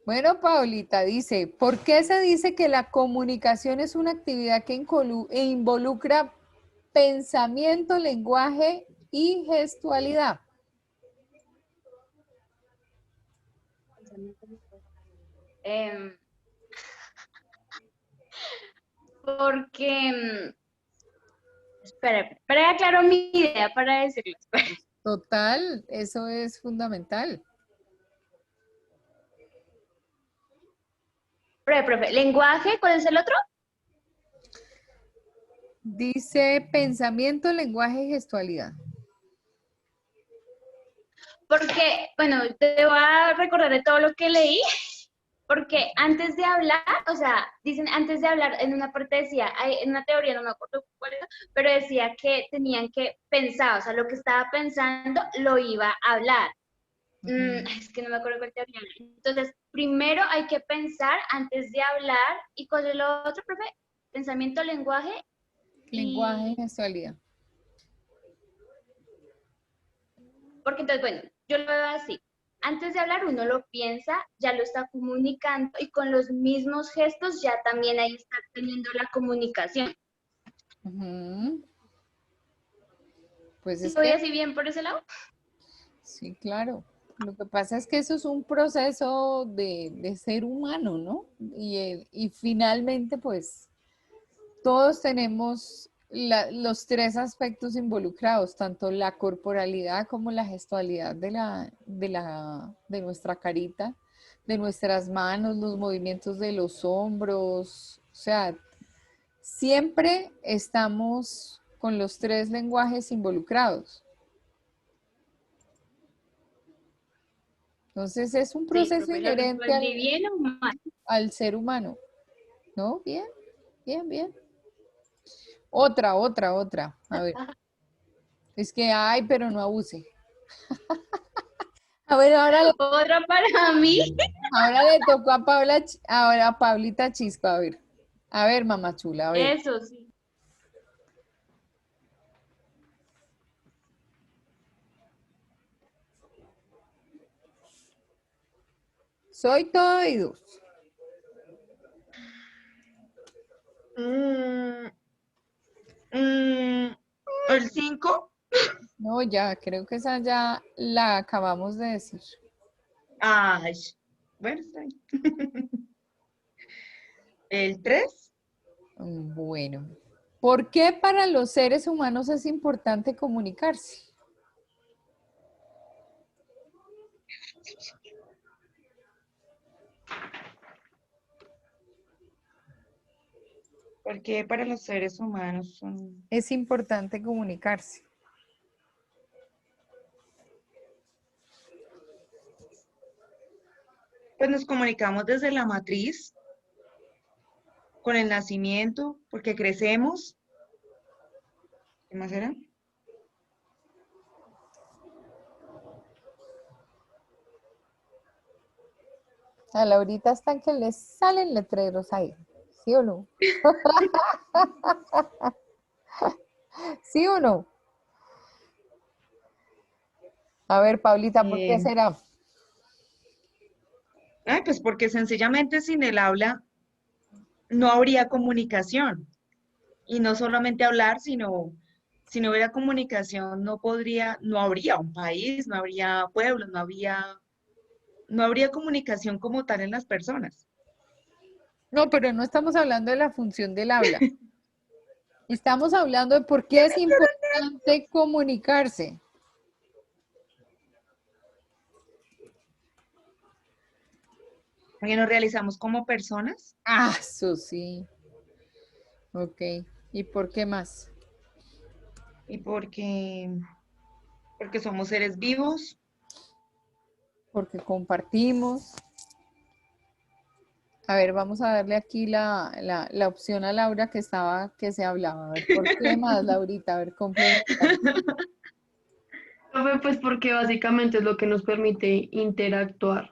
Bueno, Paulita dice, ¿por qué se dice que la comunicación es una actividad que involucra pensamiento, lenguaje y gestualidad? Porque, espera, aclaro mi idea para decirlo. Total, eso es fundamental. Profe, lenguaje, ¿cuál es el otro? Dice pensamiento, lenguaje y gestualidad. Porque, bueno, te voy a recordar de todo lo que leí, porque antes de hablar, o sea, dicen antes de hablar, en una parte decía, en una teoría, no me acuerdo cuál era, pero decía que tenían que pensar, o sea, lo que estaba pensando lo iba a hablar. Es que no me acuerdo cuál teoría era. Entonces, primero hay que pensar antes de hablar, ¿y cuál es lo otro, profe? Pensamiento, lenguaje. Lenguaje y gestualidad. Porque entonces, bueno, yo lo veo así. Antes de hablar uno lo piensa, ya lo está comunicando y con los mismos gestos ya también ahí está teniendo la comunicación. Pues es ¿Estoy que, así bien por ese lado? sí, claro. Lo que pasa es que eso es un proceso de ser humano, ¿no? Y finalmente, pues, todos tenemos los tres aspectos involucrados, tanto la corporalidad como la gestualidad de nuestra carita, de nuestras manos, los movimientos de los hombros. O sea, siempre estamos con los tres lenguajes involucrados. Entonces es un Sí, proceso profe, ¿lo inherente respondí bien o mal? al ser humano. ¿No? Bien, bien, bien. Otra. A ver. Es que hay, pero no abuse. A ver, Otra para mí. ahora le tocó a Paula, ahora a Pablita Chisco, a ver, mamá chula, a ver. Eso sí. Soy todo oídos. ¿El 5? No, ya, creo que esa ya la acabamos de decir. Ay, bueno, está bien. ¿El 3? Bueno, ¿por qué para los seres humanos es importante comunicarse? Porque para los seres humanos son... Es importante comunicarse. Pues nos comunicamos desde la matriz, con el nacimiento, porque crecemos. ¿Qué más era? A Laurita están que les salen letreros ahí, ¿sí o no? ¿Sí o no? A ver, Paulita, ¿por qué será? Pues porque sencillamente sin el habla no habría comunicación. Y no solamente hablar, sino si no hubiera comunicación no habría un país, no habría pueblos, no habría comunicación como tal en las personas. No, pero no estamos hablando de la función del habla. Estamos hablando de por qué es importante comunicarse. Porque nos realizamos como personas. Ah, eso sí. Ok. ¿Y por qué más? Y porque somos seres vivos. Porque compartimos. A ver, vamos a darle aquí la opción a Laura que se hablaba. A ver, ¿por qué más, Laurita? A ver, complementa. Profe, pues porque básicamente es lo que nos permite interactuar.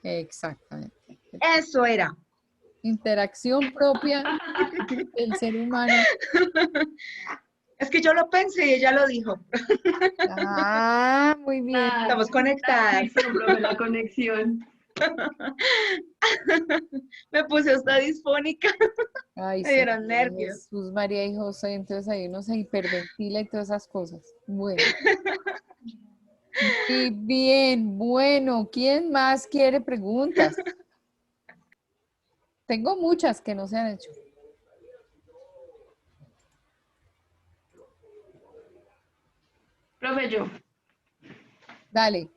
Exactamente. Eso era. Interacción propia del ser humano. Es que yo lo pensé y ella lo dijo. Ah, muy bien. Estamos conectadas. Sí, profe, la conexión. Me puse hasta disfónica. Ay, Me dieron nervios. Jesús, María y José, entonces ahí uno se hiperventila y todas esas cosas. Bueno. Y bien, bueno, ¿quién más quiere preguntas? Tengo muchas que no se han hecho. Profe, yo. Dale.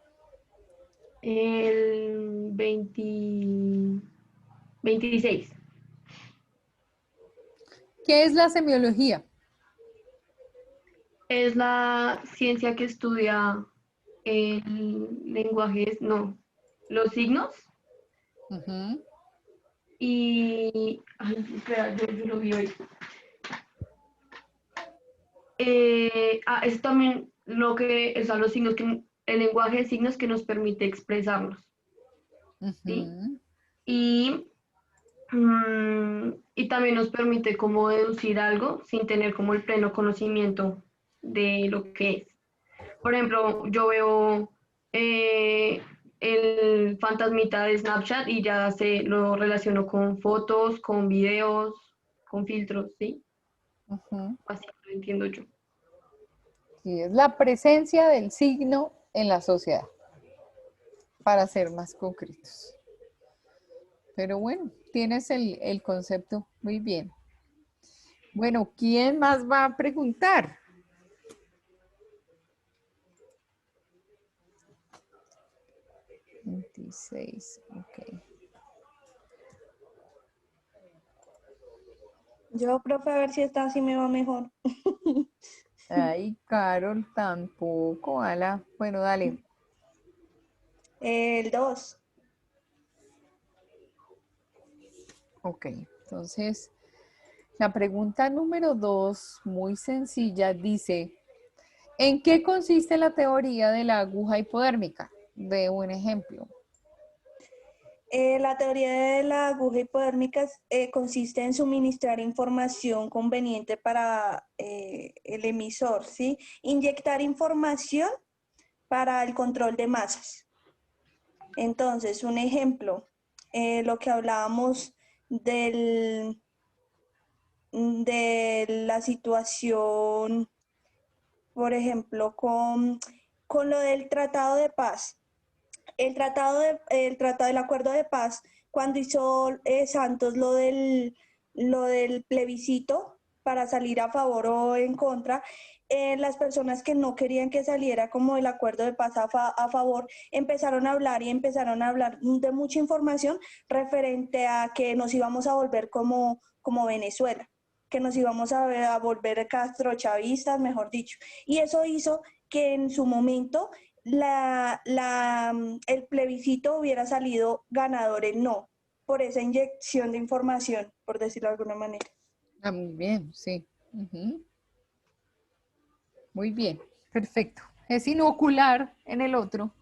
El 26. ¿Qué es la semiología? Es la ciencia que estudia el lenguaje, los signos. Ujú. Y, ay, espera, yo lo vi hoy. Es también los signos, el lenguaje de signos que nos permite expresarnos. ¿Sí? Ujú. Y también nos permite como deducir algo sin tener como el pleno conocimiento de lo que es. Por ejemplo, yo veo el fantasmita de Snapchat y ya lo relaciono con fotos, con videos, con filtros, ¿sí? Ujú. Así lo entiendo yo. Sí, es la presencia del signo en la sociedad, para ser más concretos. Pero bueno, tienes el concepto muy bien. Bueno, ¿quién más va a preguntar? Ok. Yo, profe, a ver si esta sí me va mejor. Ay, Carol, tampoco, ala. Bueno, dale. El 2. Ok, entonces, la pregunta número 2, muy sencilla, dice, ¿en qué consiste la teoría de la aguja hipodérmica? De un ejemplo. La teoría de la aguja hipodérmica consiste en suministrar información conveniente para el emisor, ¿sí? Inyectar información para el control de masas. Entonces, un ejemplo, lo que hablábamos de la situación, por ejemplo, con lo del Tratado de Paz. El acuerdo de paz, cuando hizo Santos lo del plebiscito para salir a favor o en contra, las personas que no querían que saliera como el acuerdo de paz a favor, empezaron a hablar de mucha información referente a que nos íbamos a volver como Venezuela, que nos íbamos a volver castrochavistas, mejor dicho. Y eso hizo que en su momento el plebiscito hubiera salido ganador el no, por esa inyección de información, por decirlo de alguna manera. Ah, muy bien, sí. Ujú. Muy bien, perfecto. Es inocular en el otro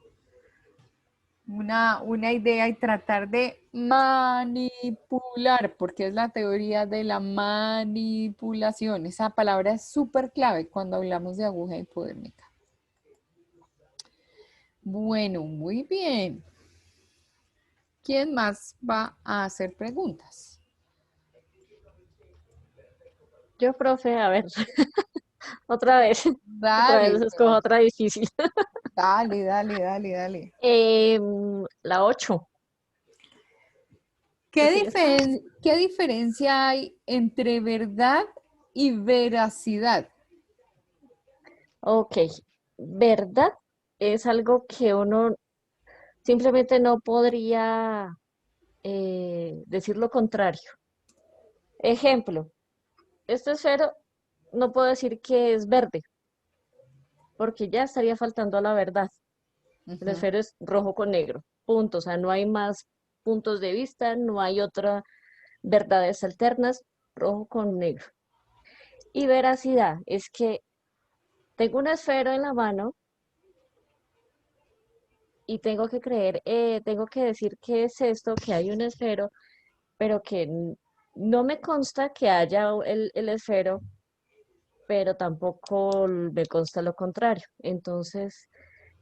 una idea y tratar de manipular, porque es la teoría de la manipulación. Esa palabra es súper clave cuando hablamos de aguja hipodérmica. Bueno, muy bien. ¿Quién más va a hacer preguntas? Yo, profe, a ver, otra vez. Otra Dale, vez escojo otra difícil. dale, dale, dale, dale. La 8. ¿Qué diferencia hay entre verdad y veracidad? Ok, verdad es algo que uno simplemente no podría decir lo contrario. Ejemplo, este esfero no puedo decir que es verde, porque ya estaría faltando a la verdad. El Ujú. esfero es rojo con negro, punto. O sea, no hay más puntos de vista, no hay otras verdades alternas, rojo con negro. Y veracidad es que tengo un esfero en la mano y tengo que creer, tengo que decir que es esto, que hay un esfero, pero que no me consta que haya el esfero, pero tampoco me consta lo contrario. Entonces,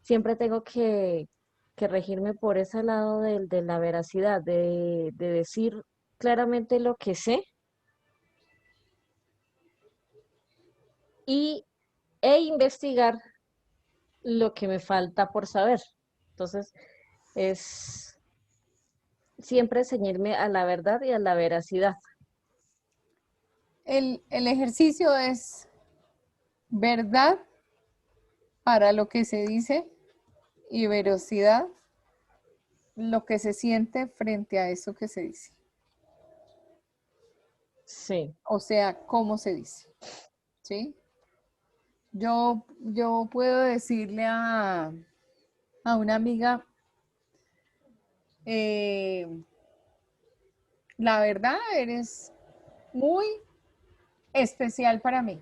siempre tengo que regirme por ese lado de la veracidad, de decir claramente lo que sé y, e investigar lo que me falta por saber. Entonces, es siempre ceñirme a la verdad y a la veracidad. El ejercicio es verdad para lo que se dice y veracidad lo que se siente frente a eso que se dice. Sí. O sea, cómo se dice. ¿Sí? Yo puedo decirle a una amiga, la verdad, eres muy especial para mí.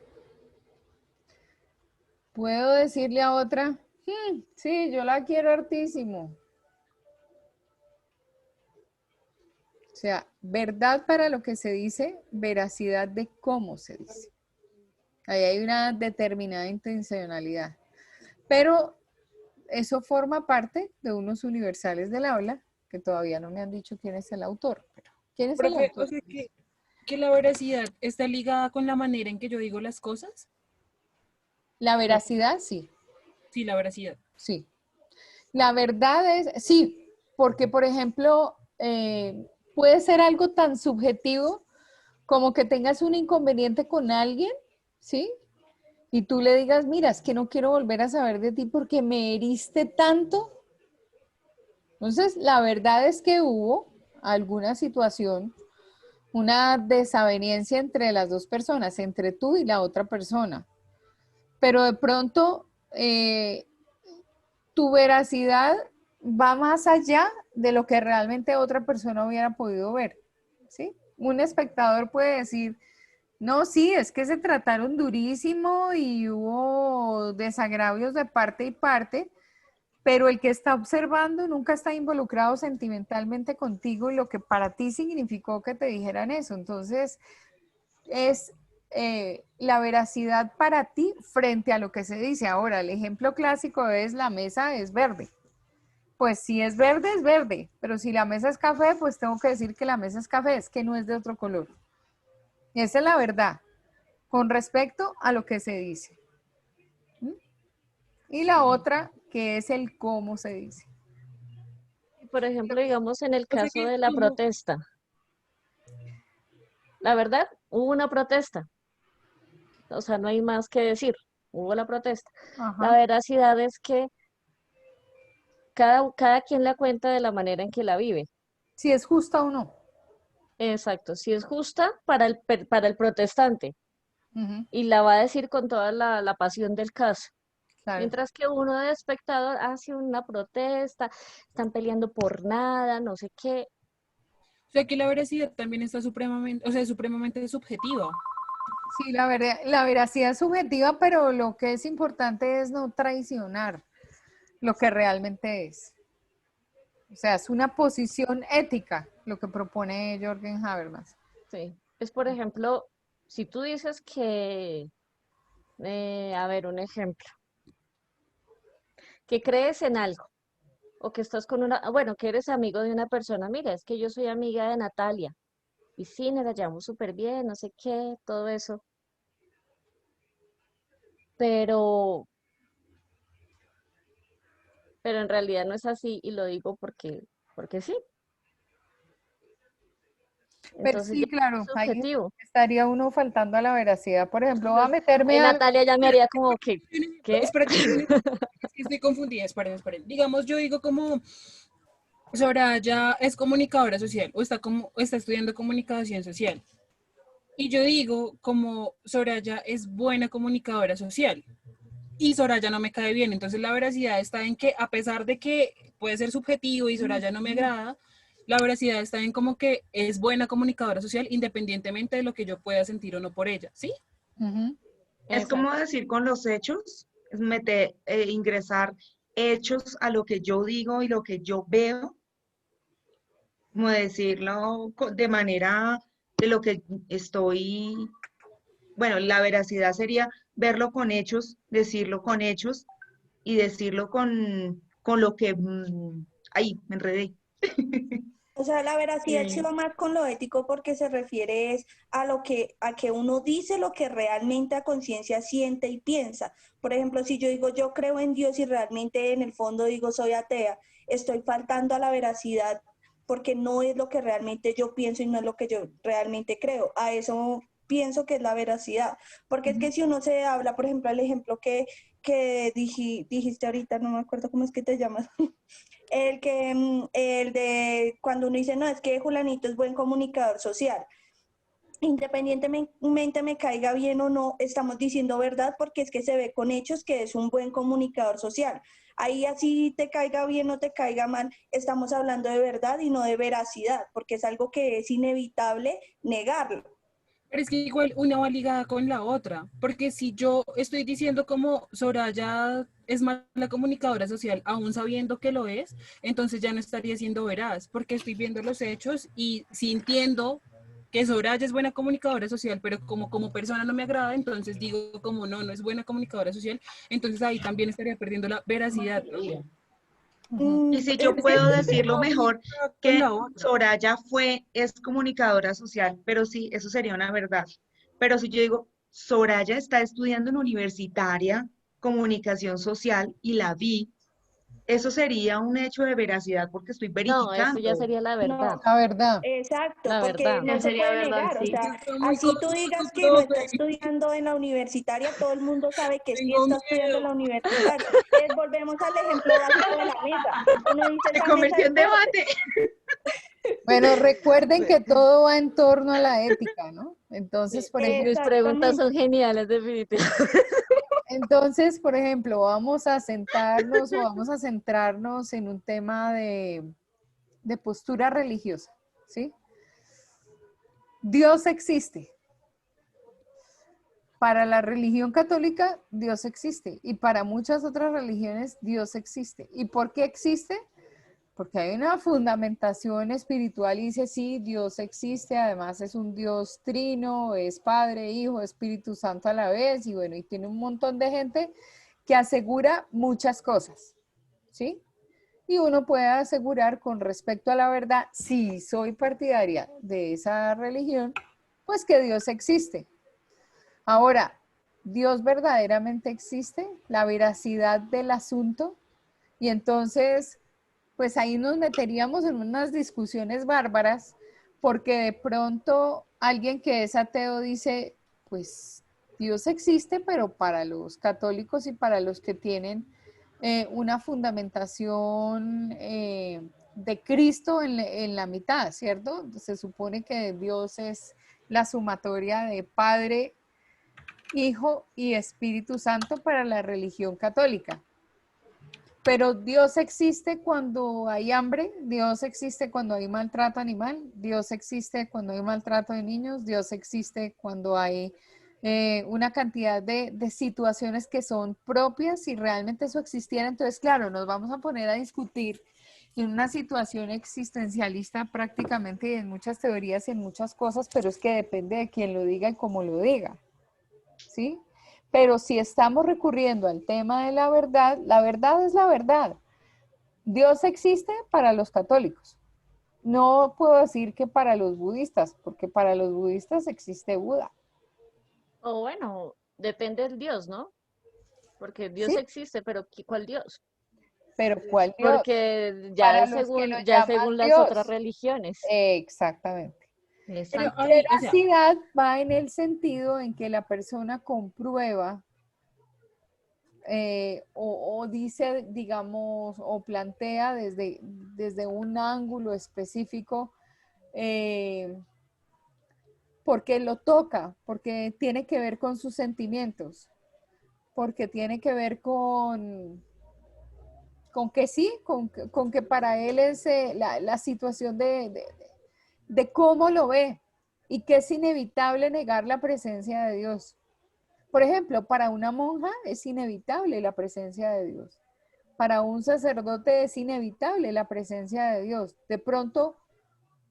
Puedo decirle a otra, sí, yo la quiero hartísimo. O sea, verdad para lo que se dice, veracidad de cómo se dice. Ahí hay una determinada intencionalidad. Pero eso forma parte de unos universales del habla, que todavía no me han dicho quién es el autor. Pero ¿quién es el Profe, o autor? sea que la veracidad está ligada con la manera en que yo digo las cosas. La veracidad, sí, Sí, la veracidad. sí. La verdad es, sí, porque por ejemplo, puede ser algo tan subjetivo como que tengas un inconveniente con alguien, ¿sí? Y tú le digas, mira, es que no quiero volver a saber de ti porque me heriste tanto. Entonces, la verdad es que hubo alguna situación, una desaveniencia entre las dos personas, entre tú y la otra persona. Pero de pronto, tu veracidad va más allá de lo que realmente otra persona hubiera podido ver, ¿sí? Un espectador puede decir, no, sí, es que se trataron durísimo y hubo desagravios de parte y parte, pero el que está observando nunca está involucrado sentimentalmente contigo y lo que para ti significó que te dijeran eso. Entonces, es la veracidad para ti frente a lo que se dice. Ahora, el ejemplo clásico es la mesa es verde. Pues si es verde, pero si la mesa es café, pues tengo que decir que la mesa es café, es que no es de otro color. Esa es la verdad, con respecto a lo que se dice. ¿Mm? Y la otra, que es el cómo se dice. Por ejemplo, digamos en el O sea caso que de la como, protesta. La verdad, hubo una protesta. O sea, no hay más que decir. Hubo la protesta. La Ajá. veracidad es que cada quien la cuenta de la manera en que la vive. Si es justa o no. Exacto. Si es justa para el protestante Ujú. y la va a decir con toda la pasión del caso. Claro. Mientras que uno de espectador hace una protesta, están peleando por nada, no sé qué. O sea que la veracidad también está supremamente, o sea, es supremamente subjetiva. Sí, la veracidad es subjetiva, pero lo que es importante es no traicionar lo que realmente es. O sea, es una posición ética lo que propone Jürgen Habermas. Sí. Es, por ejemplo, si tú dices que, a ver, un ejemplo, que crees en algo, o que estás con una, bueno, que eres amigo de una persona, mira, es que yo soy amiga de Natalia, y sí, nos la llevamos súper bien, no sé qué, todo eso, pero, pero en realidad no es así, y lo digo porque sí. Pero Entonces sí, ya claro, es ahí subjetivo. estaría uno faltando a la veracidad. Por ejemplo, va a Entonces, meterme ahí algo. Natalia ya me haría como que, ¿qué? Espera que es que estoy confundida, esperen. Digamos, yo digo como Soraya es comunicadora social o está estudiando comunicación social. Y yo digo como Soraya es buena comunicadora social y Soraya no me cae bien. Entonces la veracidad está en que a pesar de que puede ser subjetivo y Soraya no me agrada, la veracidad está en como que es buena comunicadora social independientemente de lo que yo pueda sentir o no por ella, ¿sí? Ujú. Es como Exacto. decir con los hechos, es meter, ingresar hechos a lo que yo digo y lo que yo veo, como decirlo de manera de lo que estoy, bueno, la veracidad sería verlo con hechos, decirlo con hechos y decirlo con lo que, ahí, me enredé. O sea, la veracidad sí Eh, va más con lo ético porque se refiere es a que uno dice lo que realmente a conciencia siente y piensa. Por ejemplo, si yo digo yo creo en Dios y realmente en el fondo digo soy atea, estoy faltando a la veracidad porque no es lo que realmente yo pienso y no es lo que yo realmente creo. A eso pienso que es la veracidad. Porque es que si uno se habla, por ejemplo, el ejemplo que dijiste ahorita, no me acuerdo cómo es que te llamas. El de cuando uno dice, no, es que Julanito es buen comunicador social. Independientemente me caiga bien o no, estamos diciendo verdad porque es que se ve con hechos que es un buen comunicador social. Ahí así te caiga bien o te caiga mal, estamos hablando de verdad y no de veracidad, porque es algo que es inevitable negarlo. Pero es que igual una va ligada con la otra, porque si yo estoy diciendo como Soraya es mala comunicadora social, aún sabiendo que lo es, entonces ya no estaría siendo veraz, porque estoy viendo los hechos y si entiendo que Soraya es buena comunicadora social, pero como persona no me agrada, entonces digo como no es buena comunicadora social, entonces ahí también estaría perdiendo la veracidad, ¿no? y si Es yo que puedo decirlo Va mejor ligada con que la otra. Soraya es comunicadora social, pero sí, eso sería una verdad. Pero si yo digo, Soraya está estudiando en universitaria comunicación social y la vi, eso sería un hecho de veracidad porque estoy No, eso ya verificando. sería la verdad, no, La verdad. exacto, la porque verdad. no Ya se sería puede verdad, negar, o sí. sea, Está muy así tú confuso, digas que no está profe. estudiando en la universitaria, todo el mundo sabe que sí Tengo está estudiando en miedo. la universitaria. Volvemos al ejemplo básico de la mesa. Uno dice, Se esa mesa convirtió es en verde. debate. Bueno, recuerden que todo va en torno a la ética, ¿no? Sí, Entonces, por ejemplo, mis preguntas son Exactamente. geniales, definitivamente. por ejemplo, vamos a sentarnos o vamos a centrarnos en un tema de postura religiosa, ¿sí? Dios existe. Para la religión católica, Dios existe. Y para muchas otras religiones, Dios existe. ¿Y por qué existe? Porque hay una fundamentación espiritual y dice, sí, Dios existe, además es un Dios trino, es Padre, Hijo, Espíritu Santo a la vez, y bueno, y tiene un montón de gente que asegura muchas cosas, ¿sí? Y uno puede asegurar con respecto a la verdad, si soy partidaria de esa religión, pues que Dios existe. Ahora, ¿Dios verdaderamente existe? La veracidad del asunto. Y entonces, pues ahí nos meteríamos en unas discusiones bárbaras, porque de pronto alguien que es ateo dice, pues Dios existe, pero para los católicos y para los que tienen una fundamentación de Cristo en la mitad, ¿cierto? Se supone que Dios es la sumatoria de Padre, Hijo y Espíritu Santo para la religión católica. Pero Dios existe cuando hay hambre, Dios existe cuando hay maltrato animal, Dios existe cuando hay maltrato de niños, Dios existe cuando hay una cantidad de situaciones que son propias. Si realmente eso existiera, entonces claro, nos vamos a poner a discutir en una situación existencialista prácticamente y en muchas teorías y en muchas cosas, pero es que depende de quién lo diga y cómo lo diga, ¿sí? Pero si estamos recurriendo al tema de la verdad es la verdad. Dios existe para los católicos. No puedo decir que para los budistas, porque para los budistas existe Buda. O bueno, depende del Dios, ¿no? Porque Dios Sí, existe, pero ¿cuál Dios? pero ¿cuál Dios? Porque Para los que lo ya llaman según las otras Dios. religiones. Exactamente. Pero Exacto. ahí, o sea, Veracidad va en el sentido en que la persona comprueba o dice, digamos, o plantea desde un ángulo específico porque lo toca, porque tiene que ver con sus sentimientos, porque tiene que ver con que sí, con que para él es la situación de cómo lo ve y que es inevitable negar la presencia de Dios. Por ejemplo, para una monja es inevitable la presencia de Dios. Para un sacerdote es inevitable la presencia de Dios. De pronto,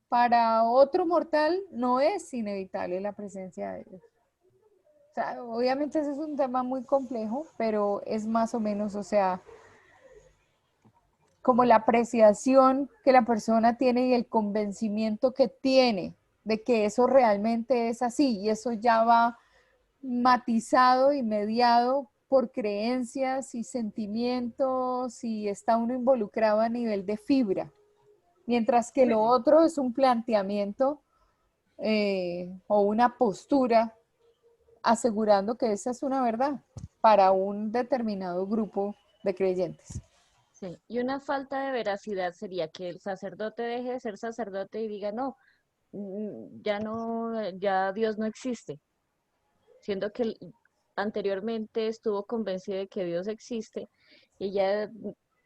para otro mortal no es inevitable la presencia de Dios. O sea, obviamente ese es un tema muy complejo, pero es más o menos, o sea, como la apreciación que la persona tiene y el convencimiento que tiene de que eso realmente es así y eso ya va matizado y mediado por creencias y sentimientos y está uno involucrado a nivel de fibra, mientras que lo otro es un planteamiento o una postura asegurando que esa es una verdad para un determinado grupo de creyentes. Sí. Y una falta de veracidad sería que el sacerdote deje de ser sacerdote y diga, no, ya no, ya Dios no existe, siendo que anteriormente estuvo convencido de que Dios existe y ya a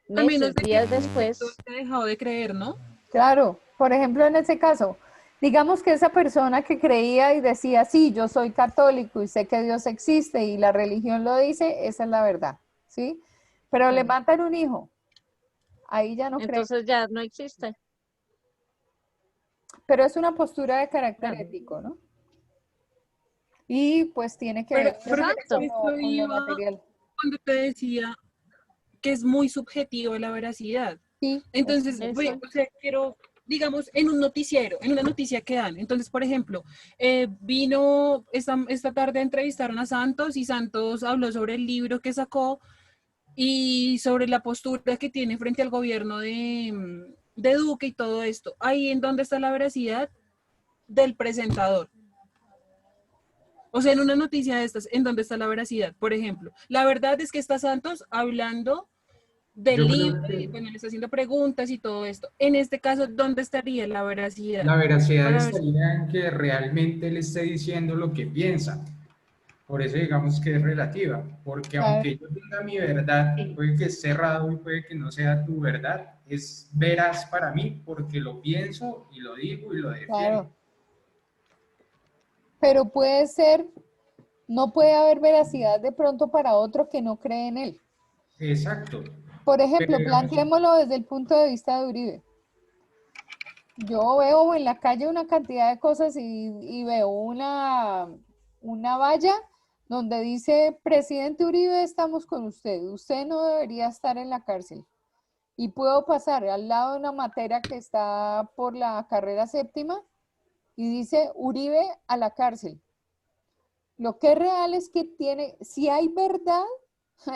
menos meses, de que días en algún momento después, haya dejado de creer, ¿no? Claro, por ejemplo, en ese caso, digamos que esa persona que creía y decía, sí, yo soy católico y sé que Dios existe y la religión lo dice, esa es la verdad, ¿sí? Pero le claro, matan un hijo, ahí ya no cree. entonces ya no existe, Pero es una postura de carácter claro. ético, ¿no? Y pues tiene que Pero ver Exacto. eso con lo iba material. cuando te decía que es muy subjetivo la veracidad. Sí, Entonces, Exacto. o sea, quiero, digamos, en un noticiero, en una noticia que dan. Entonces, por ejemplo, vino esta tarde entrevistaron a Santos y Santos habló sobre el libro que sacó y sobre la postura que tiene frente al gobierno de Duque y todo esto. Ahí en dónde está la veracidad del presentador. O sea, en una noticia de estas, ¿en dónde está la veracidad? Por ejemplo, la verdad es que está Santos hablando del Yo libro, creo y, que bueno, le está haciendo preguntas y todo esto. En este caso, ¿dónde estaría la veracidad? la veracidad Para ver, estaría en que realmente él esté diciendo lo que piensa. Por eso digamos que es relativa, porque claro. aunque yo tenga mi verdad, Sí. puede que esté errado y puede que no sea tu verdad, es veraz para mí porque lo pienso y lo digo y lo defiendo. Claro. Pero puede ser, no puede haber veracidad de pronto para otro que no cree en él. Exacto. Por Pero ejemplo, digamos, planteémoslo desde el punto de vista de Uribe. Yo veo en la calle una cantidad de cosas y veo una valla donde dice, presidente Uribe, estamos con usted. Usted no debería estar en la cárcel. Y puedo pasar al lado de una materia que está por la carrera séptima y dice, Uribe a la cárcel. Lo que es real es que tiene, si hay verdad,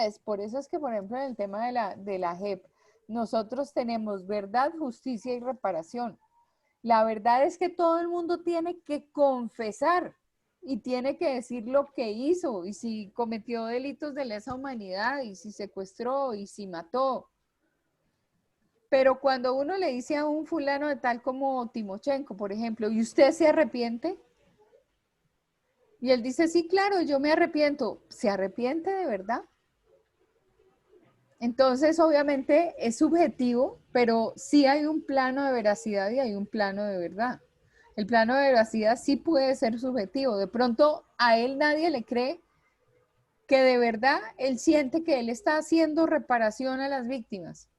es por eso es que, por ejemplo, en el tema de la JEP, nosotros tenemos verdad, justicia y reparación. La verdad es que todo el mundo tiene que confesar y tiene que decir lo que hizo y si cometió delitos de lesa humanidad y si secuestró y si mató. Pero cuando uno le dice a un fulano de tal como Timochenko, por ejemplo, ¿y usted se arrepiente? Y él dice, sí, claro, yo me arrepiento. ¿Se arrepiente de verdad? Entonces, obviamente, es subjetivo, pero sí hay un plano de veracidad y hay un plano de verdad. El plano de veracidad sí puede ser subjetivo. De pronto, a él nadie le cree que de verdad él siente que él está haciendo reparación a las víctimas.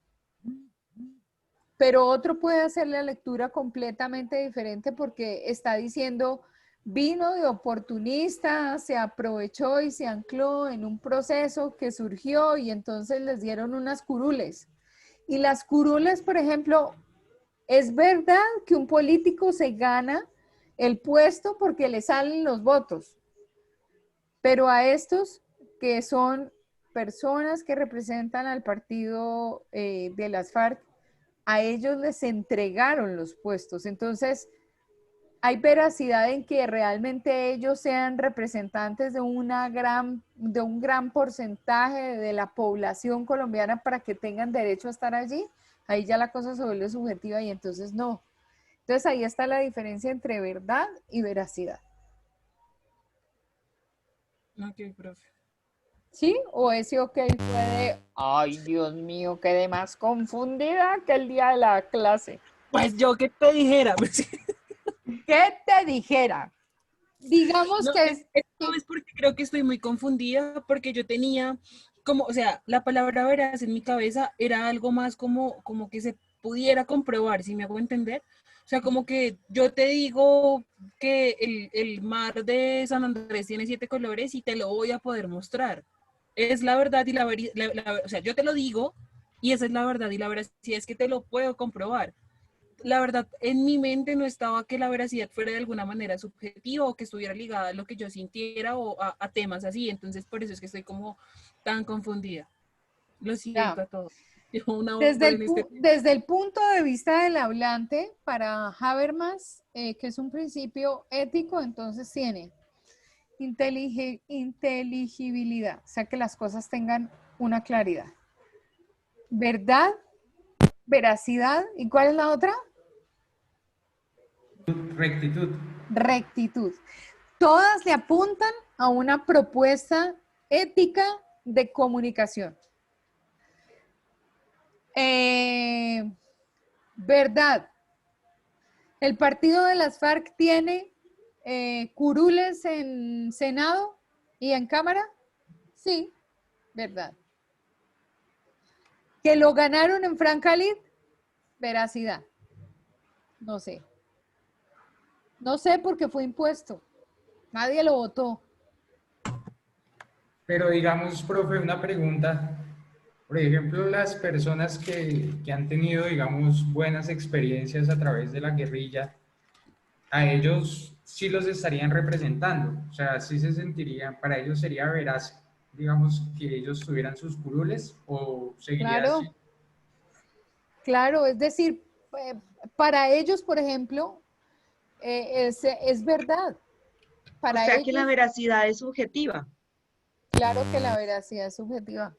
Pero otro puede hacer la lectura completamente diferente porque está diciendo, vino de oportunista, se aprovechó y se ancló en un proceso que surgió y entonces les dieron unas curules. Y las curules, por ejemplo, es verdad que un político se gana el puesto porque le salen los votos, pero a estos que son personas que representan al partido de las FARC, a ellos les entregaron los puestos. Entonces, hay veracidad en que realmente ellos sean representantes de un gran porcentaje de la población colombiana para que tengan derecho a estar allí. Ahí ya la cosa se vuelve subjetiva y entonces no. Entonces ahí está la diferencia entre verdad y veracidad. Ok, profe. ¿Sí? O ese ok fue de, ay, Dios mío, quedé más confundida que el día de la clase. Pues yo que te dijera. ¿Qué te dijera? Digamos No, que es... esto es porque creo que estoy muy confundida, porque yo tenía como, o sea, la palabra veraz en mi cabeza era algo más como que se pudiera comprobar, si me hago entender. O sea, como que yo te digo que el mar de San Andrés tiene 7 colores y te lo voy a poder mostrar. Es la verdad y o sea, yo te lo digo y esa es la verdad y la veracidad es que te lo puedo comprobar. La verdad, en mi mente no estaba que la veracidad fuera de alguna manera subjetiva o que estuviera ligada a lo que yo sintiera o a temas así. Entonces, por eso es que estoy como tan confundida. Lo siento a todos. Desde el punto de vista del hablante, para Habermas, que es un principio ético, entonces tiene inteligibilidad, o sea, que las cosas tengan una claridad. Verdad, veracidad, ¿y cuál es la otra? Rectitud. Rectitud. Todas le apuntan a una propuesta ética de comunicación. Verdad. ¿El partido de las FARC tiene curules en Senado y en Cámara? Sí, verdad. ¿Que lo ganaron en Francalid? Veracidad. No sé. No sé porque fue impuesto. Nadie lo votó. Pero digamos, profe, una pregunta. Por ejemplo, las personas que han tenido, digamos, buenas experiencias a través de la guerrilla, a ellos sí los estarían representando. O sea, sí se sentirían, para ellos sería veraz, digamos, que ellos tuvieran sus curules o seguiría Claro. así. Claro, es decir, para ellos, por ejemplo, es verdad. Para o sea ellos, que la veracidad es subjetiva. claro que la veracidad es subjetiva.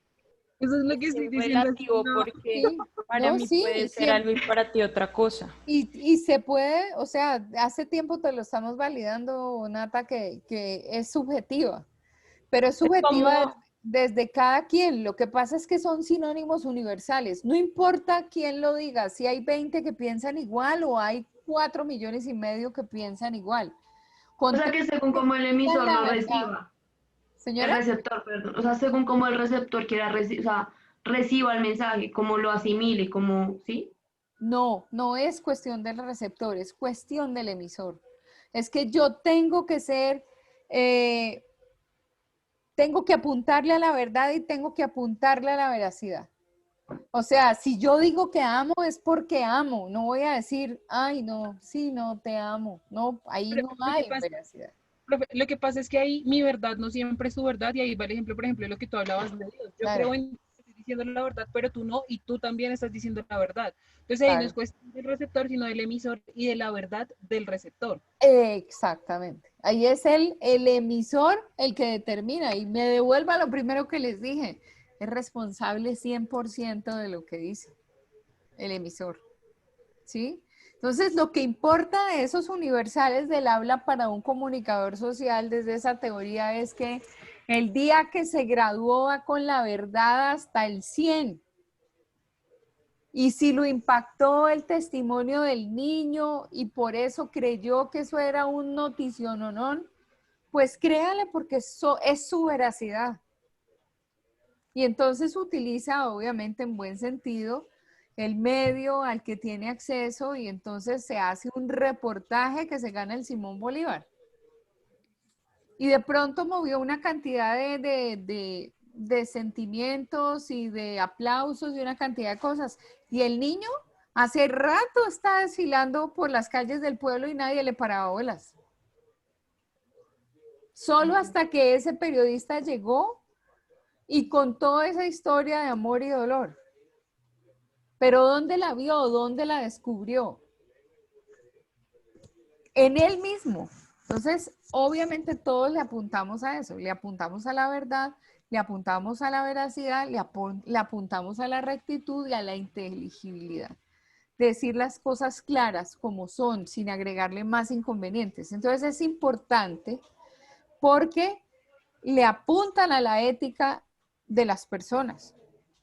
Eso es lo que estoy diciendo. Relativo porque para no, mí sí, puede ser algo y para ti otra cosa. Y se puede, o sea, hace tiempo te lo estamos validando, Nata, que es subjetiva, pero es subjetiva desde cada quien. Lo que pasa es que son sinónimos universales. No importa quién lo diga, si hay 20 que piensan igual o hay 4,5 millones que piensan igual. O sea que según como el emisor lo reciba. Señora. El receptor, perdón. O sea, según como el receptor quiera o sea, reciba el mensaje, como lo asimile, como, ¿sí? No, no es cuestión del receptor, es cuestión del emisor. Es que yo tengo que ser, tengo que apuntarle a la verdad y tengo que apuntarle a la veracidad. O sea, si yo digo que amo es porque amo, no voy a decir, ay, no, sí, no, te amo. No, ahí no hay veracidad. Lo que pasa es que ahí mi verdad no siempre es tu verdad y ahí va el ejemplo, por ejemplo, lo que tú hablabas de Dios. Yo creo en estoy diciendo la verdad, pero tú no, y tú también estás diciendo la verdad. Entonces ahí no es cuestión del receptor, sino del emisor y de la verdad del receptor. Exactamente. Ahí es el emisor el que determina y me devuelva lo primero que les dije. Es responsable 100% de lo que dice el emisor. ¿Sí? Entonces, lo que importa de esos universales del habla para un comunicador social desde esa teoría es que el día que se graduó va con la verdad hasta el 100. Y si lo impactó el testimonio del niño y por eso creyó que eso era un noticiononón, pues créale porque eso es su veracidad. Y entonces utiliza, obviamente en buen sentido, el medio al que tiene acceso y entonces se hace un reportaje que se gana el Simón Bolívar. Y de pronto movió una cantidad de sentimientos y de aplausos y una cantidad de cosas. Y el niño hace rato está desfilando por las calles del pueblo y nadie le paraba bolas. Solo hasta que ese periodista llegó y contó esa historia de amor y dolor. Pero ¿dónde la vio? ¿Dónde la descubrió? En él mismo. Entonces, obviamente todos le apuntamos a eso, le apuntamos a la verdad, le apuntamos a la veracidad, le apuntamos a la rectitud y a la inteligibilidad. Decir las cosas claras como son, sin agregarle más inconvenientes. Entonces es importante porque le apuntan a la ética de las personas.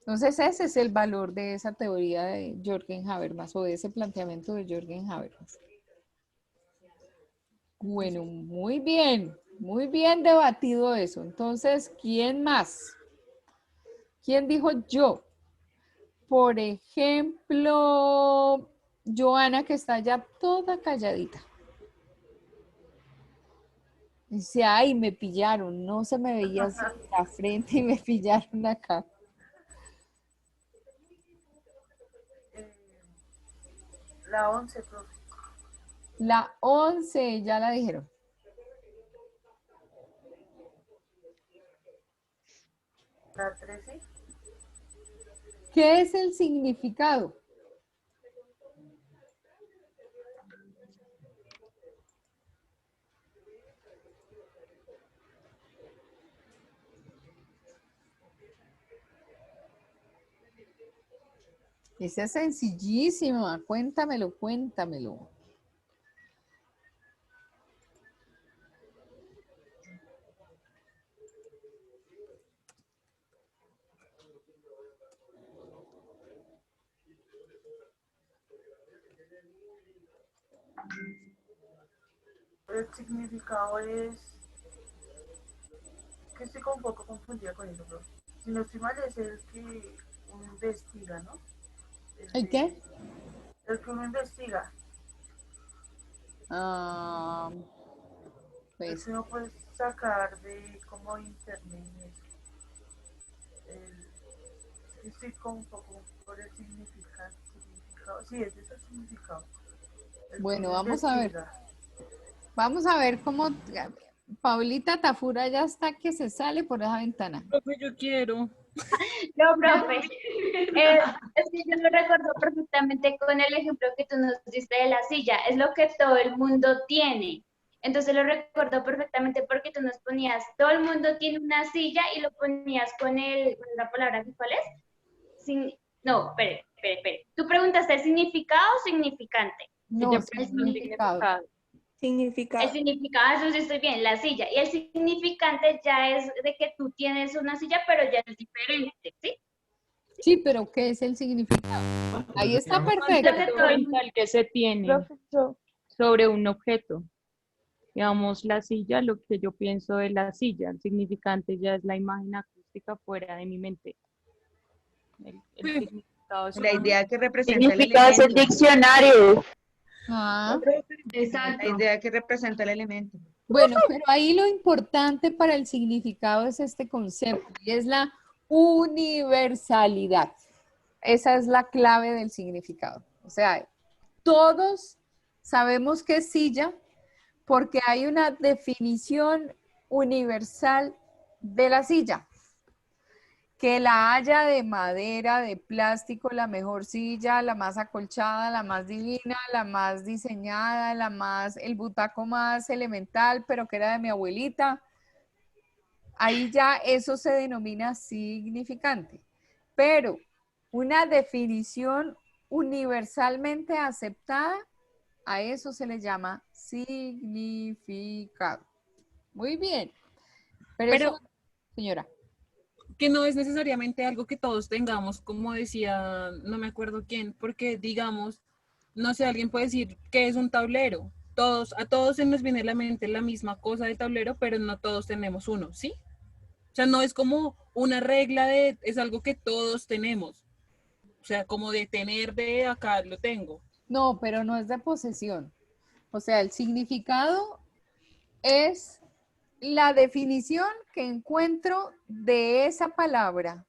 Entonces ese es el valor de esa teoría de Jürgen Habermas o de ese planteamiento de Jürgen Habermas. Bueno, muy bien debatido eso. Entonces, ¿quién más? ¿Quién dijo yo? Por ejemplo, Joana, que está ya toda calladita. Dice, ay, me pillaron, no se me veía así la frente y me pillaron acá. La 11, profe. La 11, ya la dijeron. La 13. ¿Qué es el significado? Esa es sencillísima, cuéntamelo. El significado es que estoy un poco confundida con eso, profe. Si no estoy mal, es el que uno investiga, ¿no? ¿El qué? El que uno investiga. Pues. El que uno puede sacar de como internet y eso. Estoy como un poco por el significado. Sí, ese es el significado. Bueno, vamos a ver. Vamos a ver cómo Paulita Tafura ya está que se sale por esa ventana. Profe, yo quiero. No, profe. Es que yo lo recuerdo perfectamente con el ejemplo que tú nos diste de la silla. Es lo que todo el mundo tiene. Entonces lo recuerdo perfectamente porque tú nos ponías, todo el mundo tiene una silla y lo ponías con la palabra, ¿cuál es? No, espere. Tú preguntaste significado o significante. No, el significado. Significado. El significado, eso sí estoy bien, la silla. Y el significante ya es de que tú tienes una silla, pero ya es diferente, ¿sí? Sí, pero ¿qué es el significado? Ahí está perfecto. Mental que se tiene sobre un objeto. Digamos, la silla, lo que yo pienso de la silla, el significante ya es la imagen acústica fuera de mi mente. El significado es La idea que representa el Significado es el elemento. diccionario. Exacto. La idea que representa el elemento. Bueno, pero ahí lo importante para el significado es este concepto y es la universalidad. Esa es la clave del significado. O sea, todos sabemos que es silla porque hay una definición universal de la silla. Que la haya de madera, de plástico, la mejor silla, la más acolchada, la más divina, la más diseñada, el butaco más elemental, pero que era de mi abuelita. Ahí ya eso se denomina significante. Pero una definición universalmente aceptada A eso se le llama significado. Muy bien. Pero eso, señora. Que no es necesariamente algo que todos tengamos, como decía, no me acuerdo quién, porque digamos, no sé, alguien puede decir que es un tablero. A todos se nos viene a la mente la misma cosa de tablero, pero no todos tenemos uno, ¿sí? O sea, no es como una regla es algo que todos tenemos. O sea, como de tener de acá lo tengo. No, pero no es de posesión. O sea, el significado es la definición que encuentro de esa palabra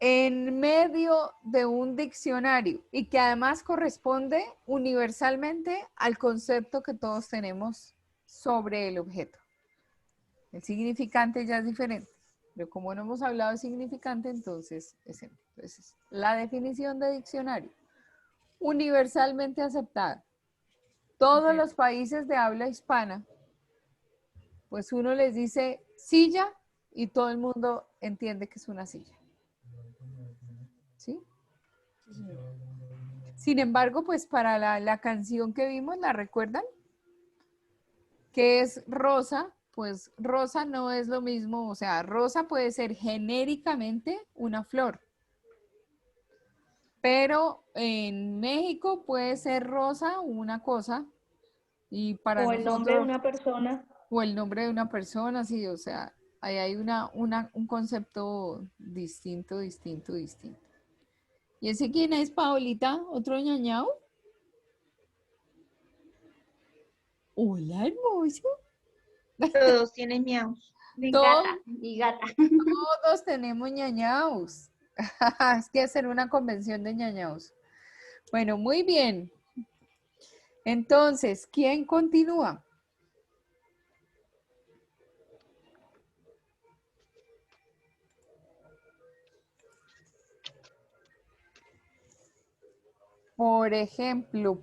en medio de un diccionario y que además corresponde universalmente al concepto que todos tenemos sobre el objeto. El significante ya es diferente, pero como no hemos hablado de significante, entonces la definición de diccionario universalmente aceptada. Todos los países de habla hispana, pues uno les dice silla y todo el mundo entiende que es una silla. ¿Sí? Sin embargo, pues para la canción que vimos, ¿la recuerdan? Que es rosa, pues rosa no es lo mismo, o sea, rosa puede ser genéricamente una flor, pero en México puede ser rosa una cosa y para O el nombre de nosotros, una persona. o el nombre de una persona, sí, o sea, ahí hay un concepto distinto. ¿Y ese quién es, Paolita? ¿Otro ñañao? Hola, hermoso. Todos tienen miaus. Mi Todos, gata, mi gata. todos tenemos ñañaos. Es que hacer una convención de ñañaos. Bueno, muy bien. Entonces, ¿quién continúa? Por ejemplo,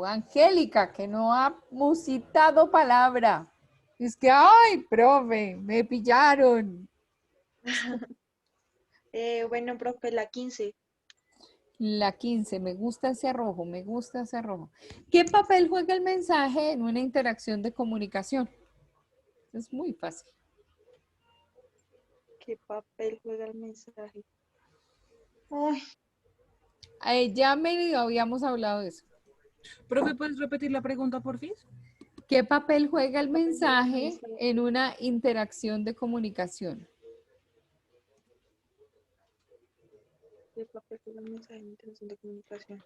Angélica, que no ha musitado palabra. Es que, ay, profe, me pillaron. Bueno, profe, la 15. La 15, me gusta ese rojo. ¿Qué papel juega el mensaje en una interacción de comunicación? Es muy fácil. ¿Qué papel juega el mensaje? Ya medio habíamos hablado de eso. Profe, ¿puedes repetir la pregunta, por fin? ¿Qué papel juega el mensaje en una interacción de comunicación? ¿Qué papel juega el mensaje en interacción de comunicación?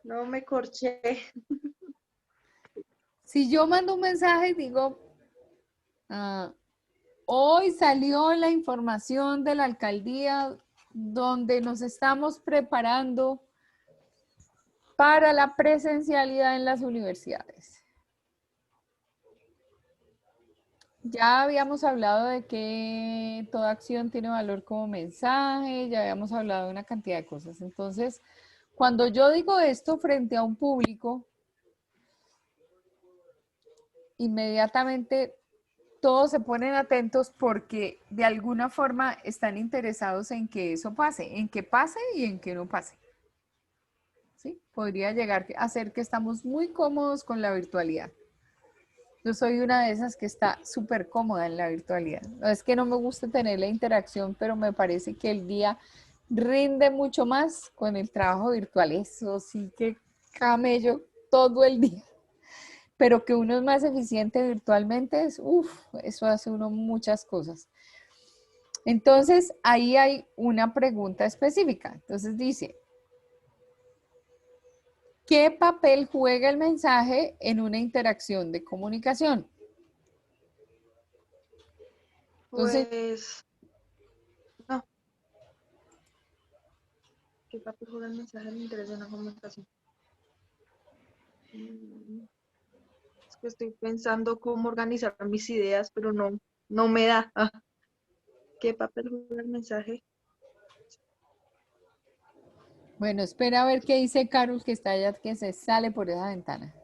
No me corché. Si yo mando un mensaje y digo, hoy salió la información de la alcaldía donde nos estamos preparando para la presencialidad en las universidades. Ya habíamos hablado de que toda acción tiene valor como mensaje, ya habíamos hablado de una cantidad de cosas. Entonces, cuando yo digo esto frente a un público, inmediatamente todos se ponen atentos porque de alguna forma están interesados en que eso pase, en que pase y en que no pase. ¿Sí? Podría llegar a ser que estamos muy cómodos con la virtualidad. Yo soy una de esas que está súper cómoda en la virtualidad. No es que no me guste tener la interacción, pero me parece que el día rinde mucho más con el trabajo virtual. Eso sí que camello todo el día. Pero que uno es más eficiente virtualmente, eso hace uno muchas cosas. Entonces, ahí hay una pregunta específica. Entonces dice, ¿qué papel juega el mensaje en una interacción de comunicación? Entonces, Pues, no. ¿Qué papel juega el mensaje en el interés de una comunicación? Es que estoy pensando cómo organizar mis ideas, pero no me da. ¿Qué papel juega el mensaje? bueno, espera a ver qué dice Carol, que está allá, que se sale por esa ventana.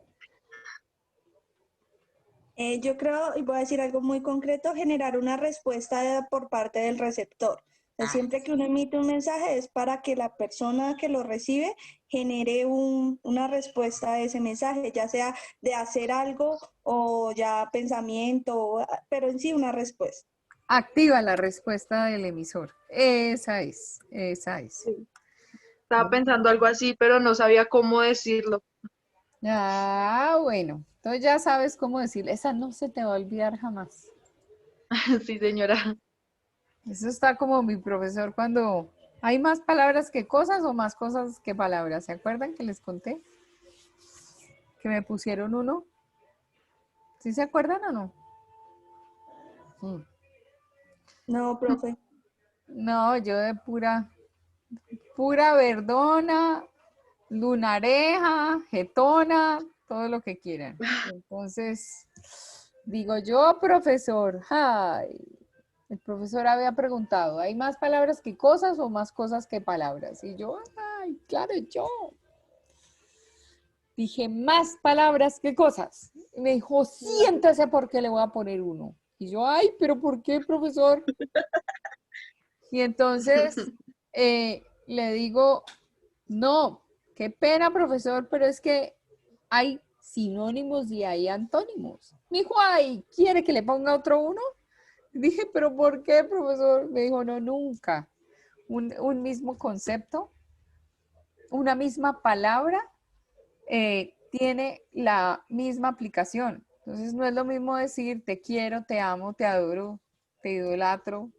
Yo creo, y voy a decir algo muy concreto, generar una respuesta por parte del receptor. O sea, siempre que uno emite un mensaje es para que la persona que lo recibe genere una respuesta a ese mensaje, ya sea de hacer algo o ya pensamiento, pero en sí una respuesta. Activa la respuesta del emisor. Esa es, esa es. Estaba pensando algo así, pero no sabía cómo decirlo. Ah, bueno. Entonces ya sabes cómo decirle. Esa no se te va a olvidar jamás. Sí, señora. Eso está como mi profesor cuando hay más palabras que cosas o más cosas que palabras. ¿Se acuerdan que les conté? Que me pusieron uno. ¿Sí se acuerdan o no? No, profe. No, yo de pura verdona, lunareja, jetona, todo lo que quieran. Entonces, digo yo, profesor, ay, el profesor había preguntado, ¿hay más palabras que cosas o más cosas que palabras? Y yo, ay, claro, yo. Dije, más palabras que cosas. Y me dijo, siéntese porque le voy a poner uno. Y yo, ay, pero ¿por qué, profesor? Y entonces le digo, no, qué pena, profesor, pero es que hay sinónimos y hay antónimos. Me dijo, ay, ¿quiere que le ponga otro uno? Dije, pero ¿por qué, profesor? Me dijo, no, nunca. Un mismo concepto, una misma palabra tiene la misma aplicación. Entonces no es lo mismo decir te quiero, te amo, te adoro, te idolatro,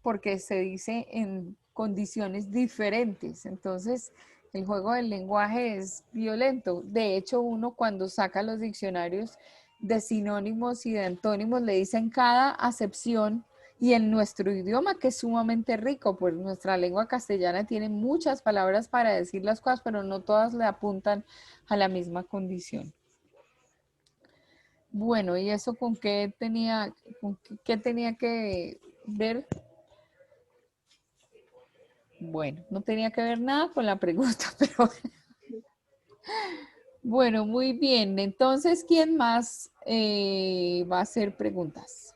porque se dice en condiciones diferentes. Entonces, el juego del lenguaje es violento. De hecho, uno cuando saca los diccionarios de sinónimos y de antónimos le dicen cada acepción y en nuestro idioma que es sumamente rico, pues nuestra lengua castellana tiene muchas palabras para decir las cosas, pero no todas le apuntan a la misma condición. Bueno, ¿y eso con qué tenía que ver? Bueno, no tenía que ver nada con la pregunta, pero bueno, muy bien. Entonces, ¿quién más va a hacer preguntas?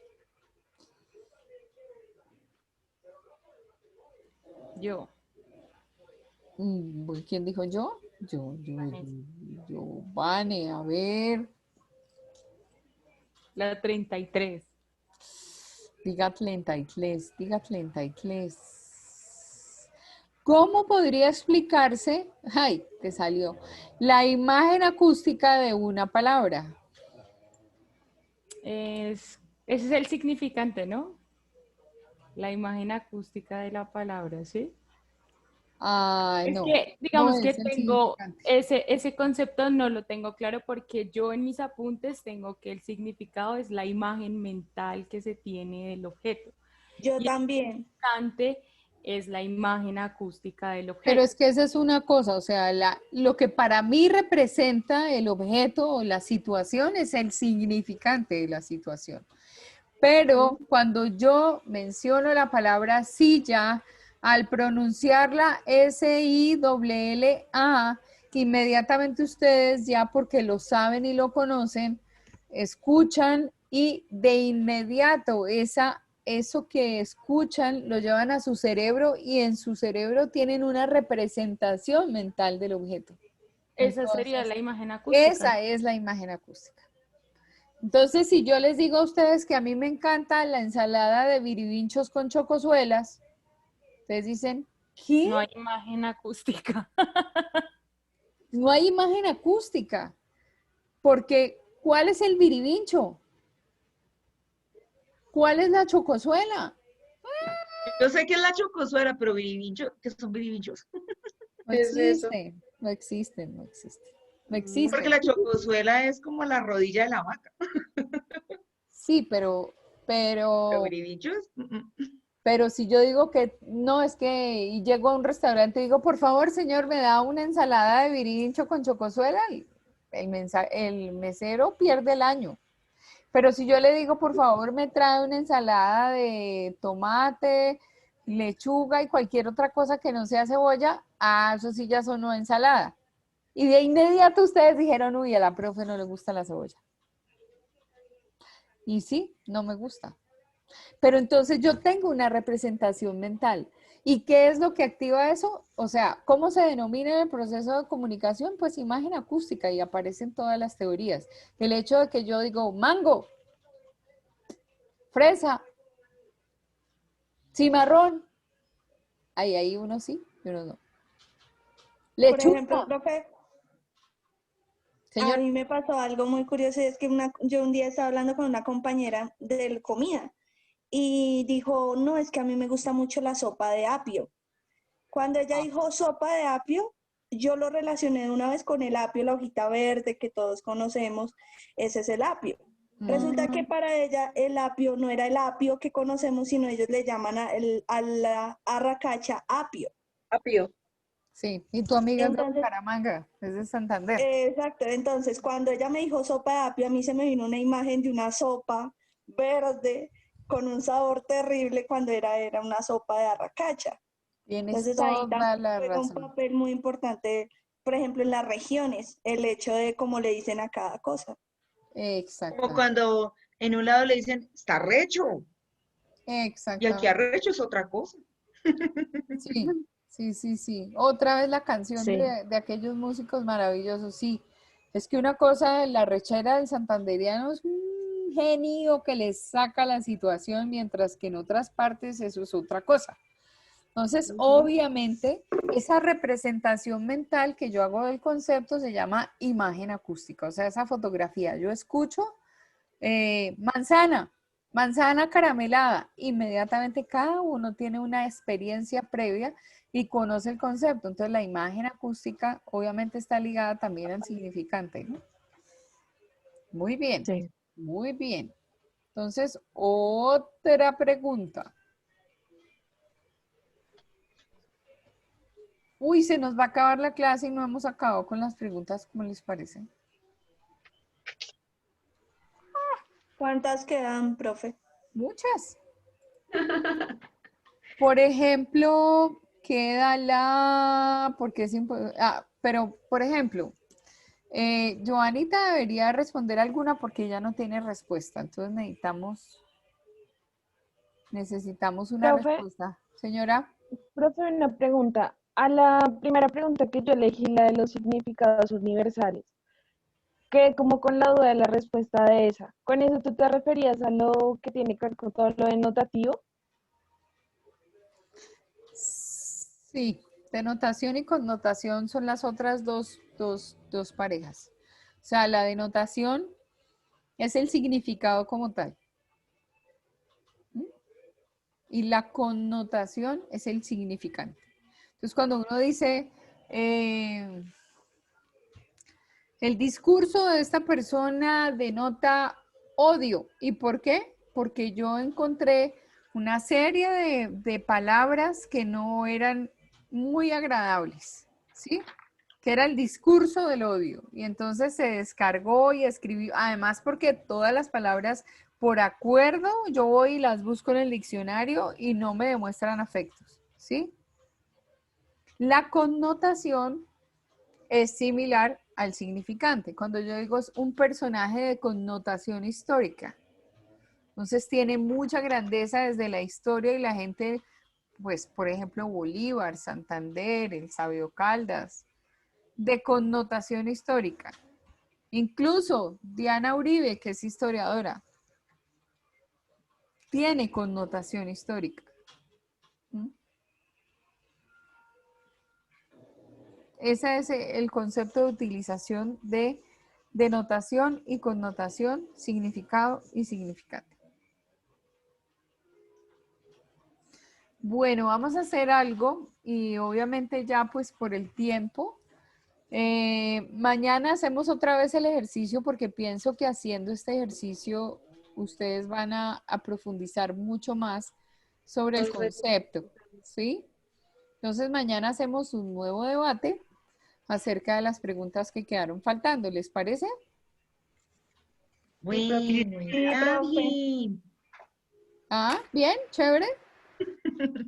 Yo. ¿Quién dijo yo? Yo, Vane, a ver. La 33. Diga 33, diga 33. ¿Cómo podría explicarse, ay, te salió, la imagen acústica de una palabra? Ese es el significante, ¿no? La imagen acústica de la palabra, ¿sí? Ah, Es no, que, no digamos que es el tengo significante. ese concepto, no lo tengo claro porque yo en mis apuntes tengo que el significado es la imagen mental que se tiene del objeto. Yo Y también. el significante es la imagen acústica del objeto. Pero es que esa es una cosa, o sea, lo que para mí representa el objeto o la situación es el significante de la situación. Pero cuando yo menciono la palabra silla, al pronunciarla S-I-L-L-A, inmediatamente ustedes ya porque lo saben y lo conocen, escuchan y de inmediato eso que escuchan lo llevan a su cerebro y en su cerebro tienen una representación mental del objeto. Esa Entonces, sería la imagen acústica. esa es la imagen acústica. Entonces, si yo les digo a ustedes que a mí me encanta la ensalada de biribinchos con chocosuelas, ustedes dicen, ¿qué? No hay imagen acústica. No hay imagen acústica, porque ¿cuál es el biribincho? ¿Cuál es la chocosuela? Yo sé que es la chocosuela, pero biribincho, ¿qué son biribinchos? No existen, no existen, no existen. No existen. Porque la chocosuela es como la rodilla de la vaca. Sí, pero biribinchos. Pero si yo digo que no, es que y llego a un restaurante y digo, por favor, señor, me da una ensalada de biribincho con chocosuela, el mesero pierde el año. Pero si yo le digo, por favor, me trae una ensalada de tomate, lechuga y cualquier otra cosa que no sea cebolla, eso sí ya sonó ensalada. Y de inmediato ustedes dijeron, uy, a la profe no le gusta la cebolla. Y sí, no me gusta. Pero entonces yo tengo una representación mental. ¿Y qué es lo que activa eso? O sea, ¿cómo se denomina el proceso de comunicación? Pues imagen acústica y aparecen todas las teorías. El hecho de que yo digo mango, fresa, cimarrón, ahí uno sí y uno no. Por ejemplo, Lechuga. profe, Señor. a mí me pasó algo muy curioso y es que yo un día estaba hablando con una compañera de comida y dijo, no, es que a mí me gusta mucho la sopa de apio. Cuando ella dijo sopa de apio, yo lo relacioné de una vez con el apio, la hojita verde que todos conocemos, ese es el apio. Resulta que para ella el apio no era el apio que conocemos, sino ellos le llaman a la arracacha apio. Apio. Sí, y tu amiga es de Entonces, Bucaramanga, es de Santander. exacto, entonces cuando ella me dijo sopa de apio, a mí se me vino una imagen de una sopa verde con un sabor terrible cuando era una sopa de arracacha. Tienes Entonces ahí toda también la juega un razón. papel muy importante, por ejemplo, en las regiones, el hecho de cómo le dicen a cada cosa. Exacto. Como cuando en un lado le dicen, está recho, y aquí Exactamente. arrecho es otra cosa. Sí. Otra vez la canción Sí. de aquellos músicos maravillosos. Sí, es que una cosa, la rechera del santanderiano es un genio que les saca la situación, mientras que en otras partes eso es otra cosa. Entonces, obviamente, esa representación mental que yo hago del concepto se llama imagen acústica, o sea, esa fotografía. Yo escucho manzana caramelada. Inmediatamente cada uno tiene una experiencia previa y conoce el concepto. Entonces la imagen acústica obviamente está ligada también al significante, ¿no? Muy bien, Sí. muy bien. Entonces, otra pregunta. Uy, se nos va a acabar la clase y no hemos acabado con las preguntas, ¿cómo les parece? ¿Cuántas quedan, profe? Muchas. Por ejemplo, queda porque es importante, pero por ejemplo, Joanita debería responder alguna porque ella no tiene respuesta, entonces necesitamos una Profe, respuesta. Señora, profe, una pregunta. A la primera pregunta que yo elegí, la de los significados universales, quedé como con la duda de la respuesta de esa. ¿Con eso tú te referías a lo que tiene que ver con todo lo denotativo? sí, denotación y connotación son las otras dos parejas. O sea, la denotación es el significado como tal. Y la connotación es el significante. Entonces, cuando uno dice, el discurso de esta persona denota odio. ¿Y por qué? Porque yo encontré una serie de palabras que no eran muy agradables, ¿sí? Que era el discurso del odio. Y entonces se descargó y escribió, además porque todas las palabras por acuerdo, yo voy y las busco en el diccionario y no me demuestran afectos, ¿sí? La connotación es similar al significante. Cuando yo digo es un personaje de connotación histórica, entonces tiene mucha grandeza desde la historia y la gente, pues por ejemplo Bolívar, Santander, el Sabio Caldas, de connotación histórica. Incluso Diana Uribe, que es historiadora, tiene connotación histórica. Ese es el concepto de utilización de denotación y connotación, significado y significante. Bueno, vamos a hacer algo y obviamente ya pues por el tiempo. Mañana hacemos otra vez el ejercicio porque pienso que haciendo este ejercicio ustedes van a profundizar mucho más sobre el concepto, ¿sí? Entonces mañana hacemos un nuevo debate acerca de las preguntas que quedaron faltando, ¿les parece? Bueno, está bien. Ah, bien, chévere.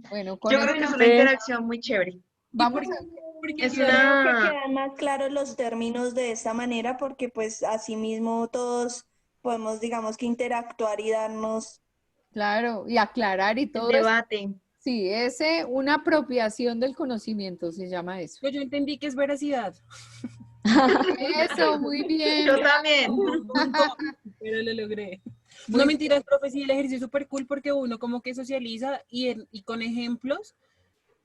Bueno, con Yo eso creo que es una interacción muy chévere. vamos a... Es Yo creo que una... quedan más claros los términos de esta manera porque pues así mismo todos podemos, digamos que interactuar y darnos Claro, y aclarar y El todo eso. debate. Sí, una apropiación del conocimiento se llama eso. Yo entendí que es veracidad. Eso, muy bien. Yo también. Pero lo logré. Muy No mentiras, profe, sí, el ejercicio es súper cool porque uno como que socializa y con ejemplos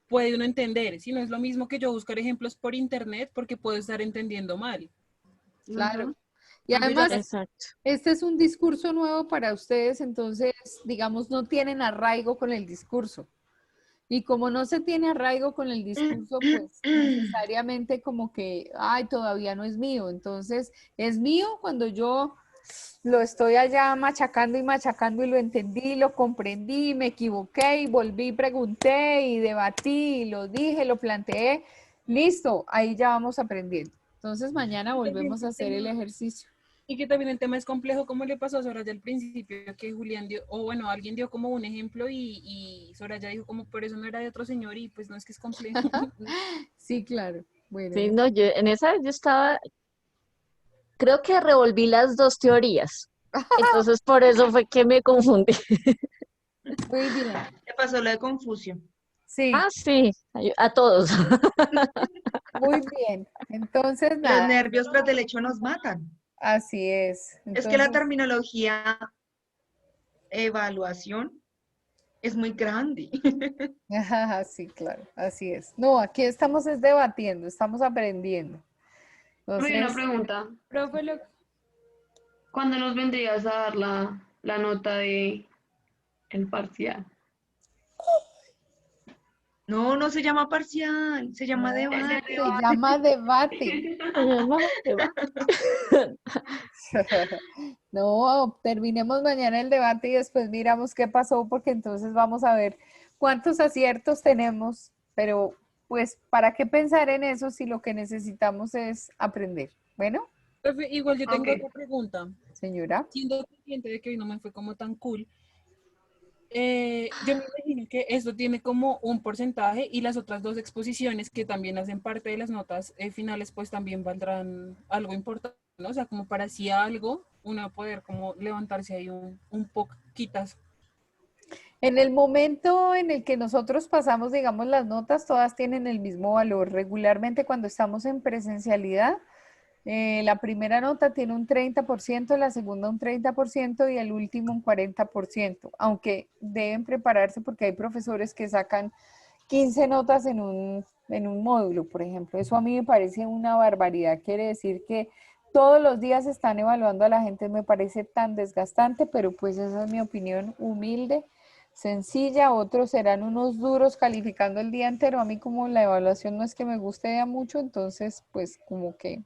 puede uno entender. Si no es lo mismo que yo buscar ejemplos por internet porque puedo estar entendiendo mal. Claro. Y Cambio ya- además, Exacto. este es un discurso nuevo para ustedes, entonces, digamos, no tienen arraigo con el discurso. Y como no se tiene arraigo con el discurso, pues necesariamente como que, ay, todavía no es mío. Entonces, es mío cuando yo lo estoy allá machacando y lo entendí, lo comprendí, me equivoqué y volví, pregunté y debatí, y lo dije, lo planteé. Listo, ahí ya vamos aprendiendo. Entonces, mañana volvemos a hacer el ejercicio. Y que también el tema es complejo, como le pasó a Soraya al principio, que Julián dio, o bueno, alguien dio como un ejemplo y Soraya dijo como, por eso no era de otro señor y pues no es que es complejo. Sí, claro. Bueno, Sí, no, en esa yo estaba, creo que revolví las dos teorías. Entonces por eso fue que me confundí. muy bien. ¿Qué pasó lo de Confucio? Sí, Ah, sí, a todos. muy bien. Entonces, Los nada, nervios tras del hecho nos matan. así es. Es que la Entonces, terminología evaluación es muy grande. ajá, sí, claro, así es. No, aquí estamos es debatiendo, estamos aprendiendo. Profe, una Entonces, pregunta. Profe, ¿Cuándo nos vendrías a dar la nota de el parcial? No, no se llama parcial, se llama no, debate. se llama debate. No, terminemos mañana el debate y después miramos qué pasó, porque entonces vamos a ver cuántos aciertos tenemos, pero pues, ¿para qué pensar en eso si lo que necesitamos es aprender? Bueno, profe, igual yo tengo Ok. otra pregunta. señora. Siendo consciente de que hoy no me fue como tan cool, yo me imagino que esto tiene como un porcentaje y las otras dos exposiciones que también hacen parte de las notas finales pues también valdrán algo importante, ¿no? O sea, como para si algo, uno poder como levantarse ahí un poquitas. En el momento en el que nosotros pasamos, digamos, las notas, todas tienen el mismo valor. Regularmente cuando estamos en presencialidad, la primera nota tiene un 30%, la segunda un 30% y el último un 40%, aunque deben prepararse porque hay profesores que sacan 15 notas en un módulo, por ejemplo. Eso a mí me parece una barbaridad. Quiere decir que todos los días están evaluando a la gente, me parece tan desgastante, pero pues esa es mi opinión humilde, sencilla. Otros serán unos duros calificando el día entero. A mí como la evaluación no es que me guste ya mucho, entonces pues como que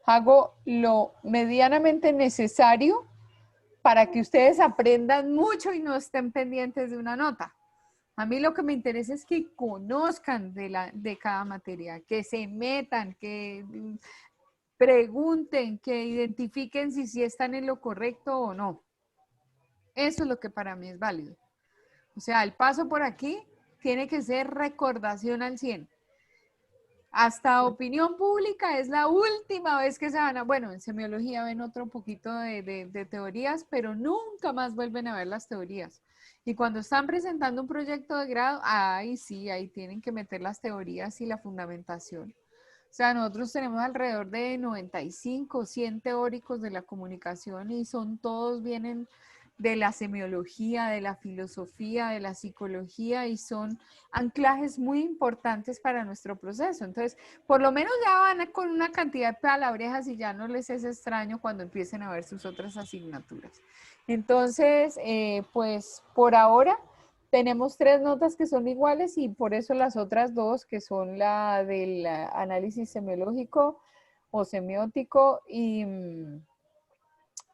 hago lo medianamente necesario para que ustedes aprendan mucho y no estén pendientes de una nota. A mí lo que me interesa es que conozcan de cada materia, que se metan, que pregunten, que identifiquen si están en lo correcto o no. Eso es lo que para mí es válido. O sea, el paso por aquí tiene que ser recordación al 100. Hasta opinión pública es la última vez que se van a, bueno, en semiología ven otro poquito de teorías, pero nunca más vuelven a ver las teorías. Y cuando están presentando un proyecto de grado, ahí sí, ahí tienen que meter las teorías y la fundamentación. O sea, nosotros tenemos alrededor de 95, 100 teóricos de la comunicación y vienen de la semiología, de la filosofía, de la psicología y son anclajes muy importantes para nuestro proceso. Entonces, por lo menos ya van con una cantidad de palabrejas y ya no les es extraño cuando empiecen a ver sus otras asignaturas. Entonces, pues por ahora tenemos 3 notas que son iguales y por eso las otras 2 que son la del análisis semiológico o semiótico y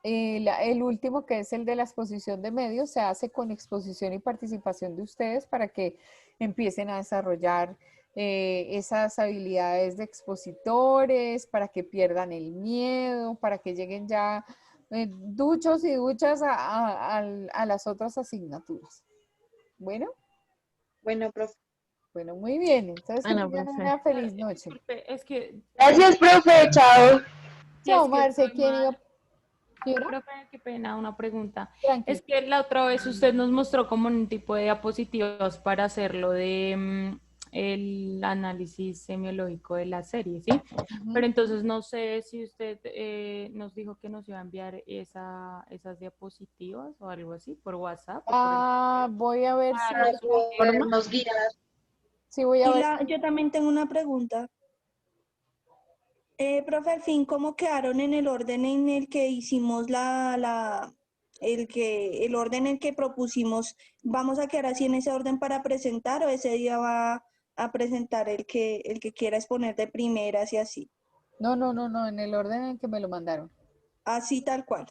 el último, que es el de la exposición de medios, se hace con exposición y participación de ustedes para que empiecen a desarrollar esas habilidades de expositores, para que pierdan el miedo, para que lleguen ya duchos y duchas a las otras asignaturas. Bueno, Bueno, profe. bueno, muy bien. Entonces, que Bueno, tengan profe. una feliz noche. Es que Gracias, profe. Chao. Chao, es que Marce. ¿Quién iba? Profe, qué pena, una pregunta. Tranquilo. Es que la otra vez usted nos mostró como un tipo de diapositivas para hacerlo de el análisis semiológico de la serie, ¿sí? Pero entonces no sé si usted nos dijo que nos iba a enviar esas diapositivas o algo así por WhatsApp. Voy a ver si Para podernos guiar. Sí, voy a ver. Yo también tengo una pregunta. Profe, al fin, ¿cómo quedaron en el orden en el que hicimos el orden en el que propusimos? ¿Vamos a quedar así en ese orden para presentar o ese día va a presentar el que quiera exponer de primeras y así? No, en el orden en que me lo mandaron. Así tal cual.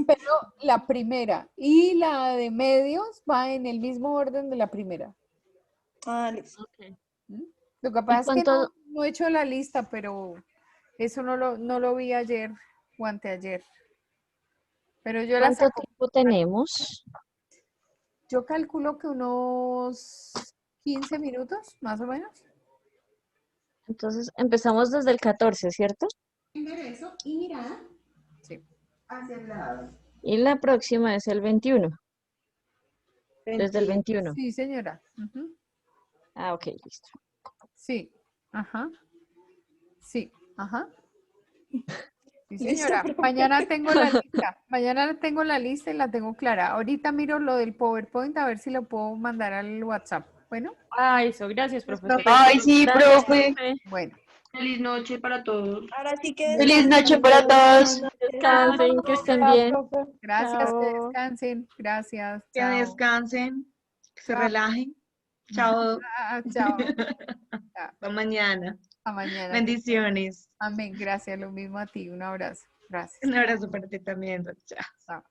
Pero la primera y la de medios va en el mismo orden de la primera. Listo. Lo que pasa es que cuánto- no he hecho la lista, pero eso no lo vi ayer o anteayer. Pero yo la ¿Cuánto saco. tiempo tenemos? Yo calculo que unos 15 minutos, más o menos. Entonces empezamos desde el 14, ¿cierto? Eso y mirada Sí. hacia el lado. Y la próxima es el 21. Desde el 21. Sí, señora. Ah, ok, listo. Sí, ajá. Sí, ajá. Sí, Listo, señora. profe. Mañana tengo la lista. Mañana tengo la lista y la tengo clara. Ahorita miro lo del PowerPoint a ver si lo puedo mandar al WhatsApp. Bueno. Eso, gracias, profesor. Ay, sí, Gracias, profe. Bueno. Feliz noche para todos. Ahora sí que Feliz descansen. noche para todos. Descansen, que estén Chao, bien. profe. Gracias, que Chao. descansen. Gracias. Que Chao. descansen, que se Chao. relajen. Chao. Chao. Hasta mañana. A mañana. Bendiciones. Amén. Gracias. Lo mismo a ti. Un abrazo. Gracias. Un abrazo para ti también, Chao. Chao.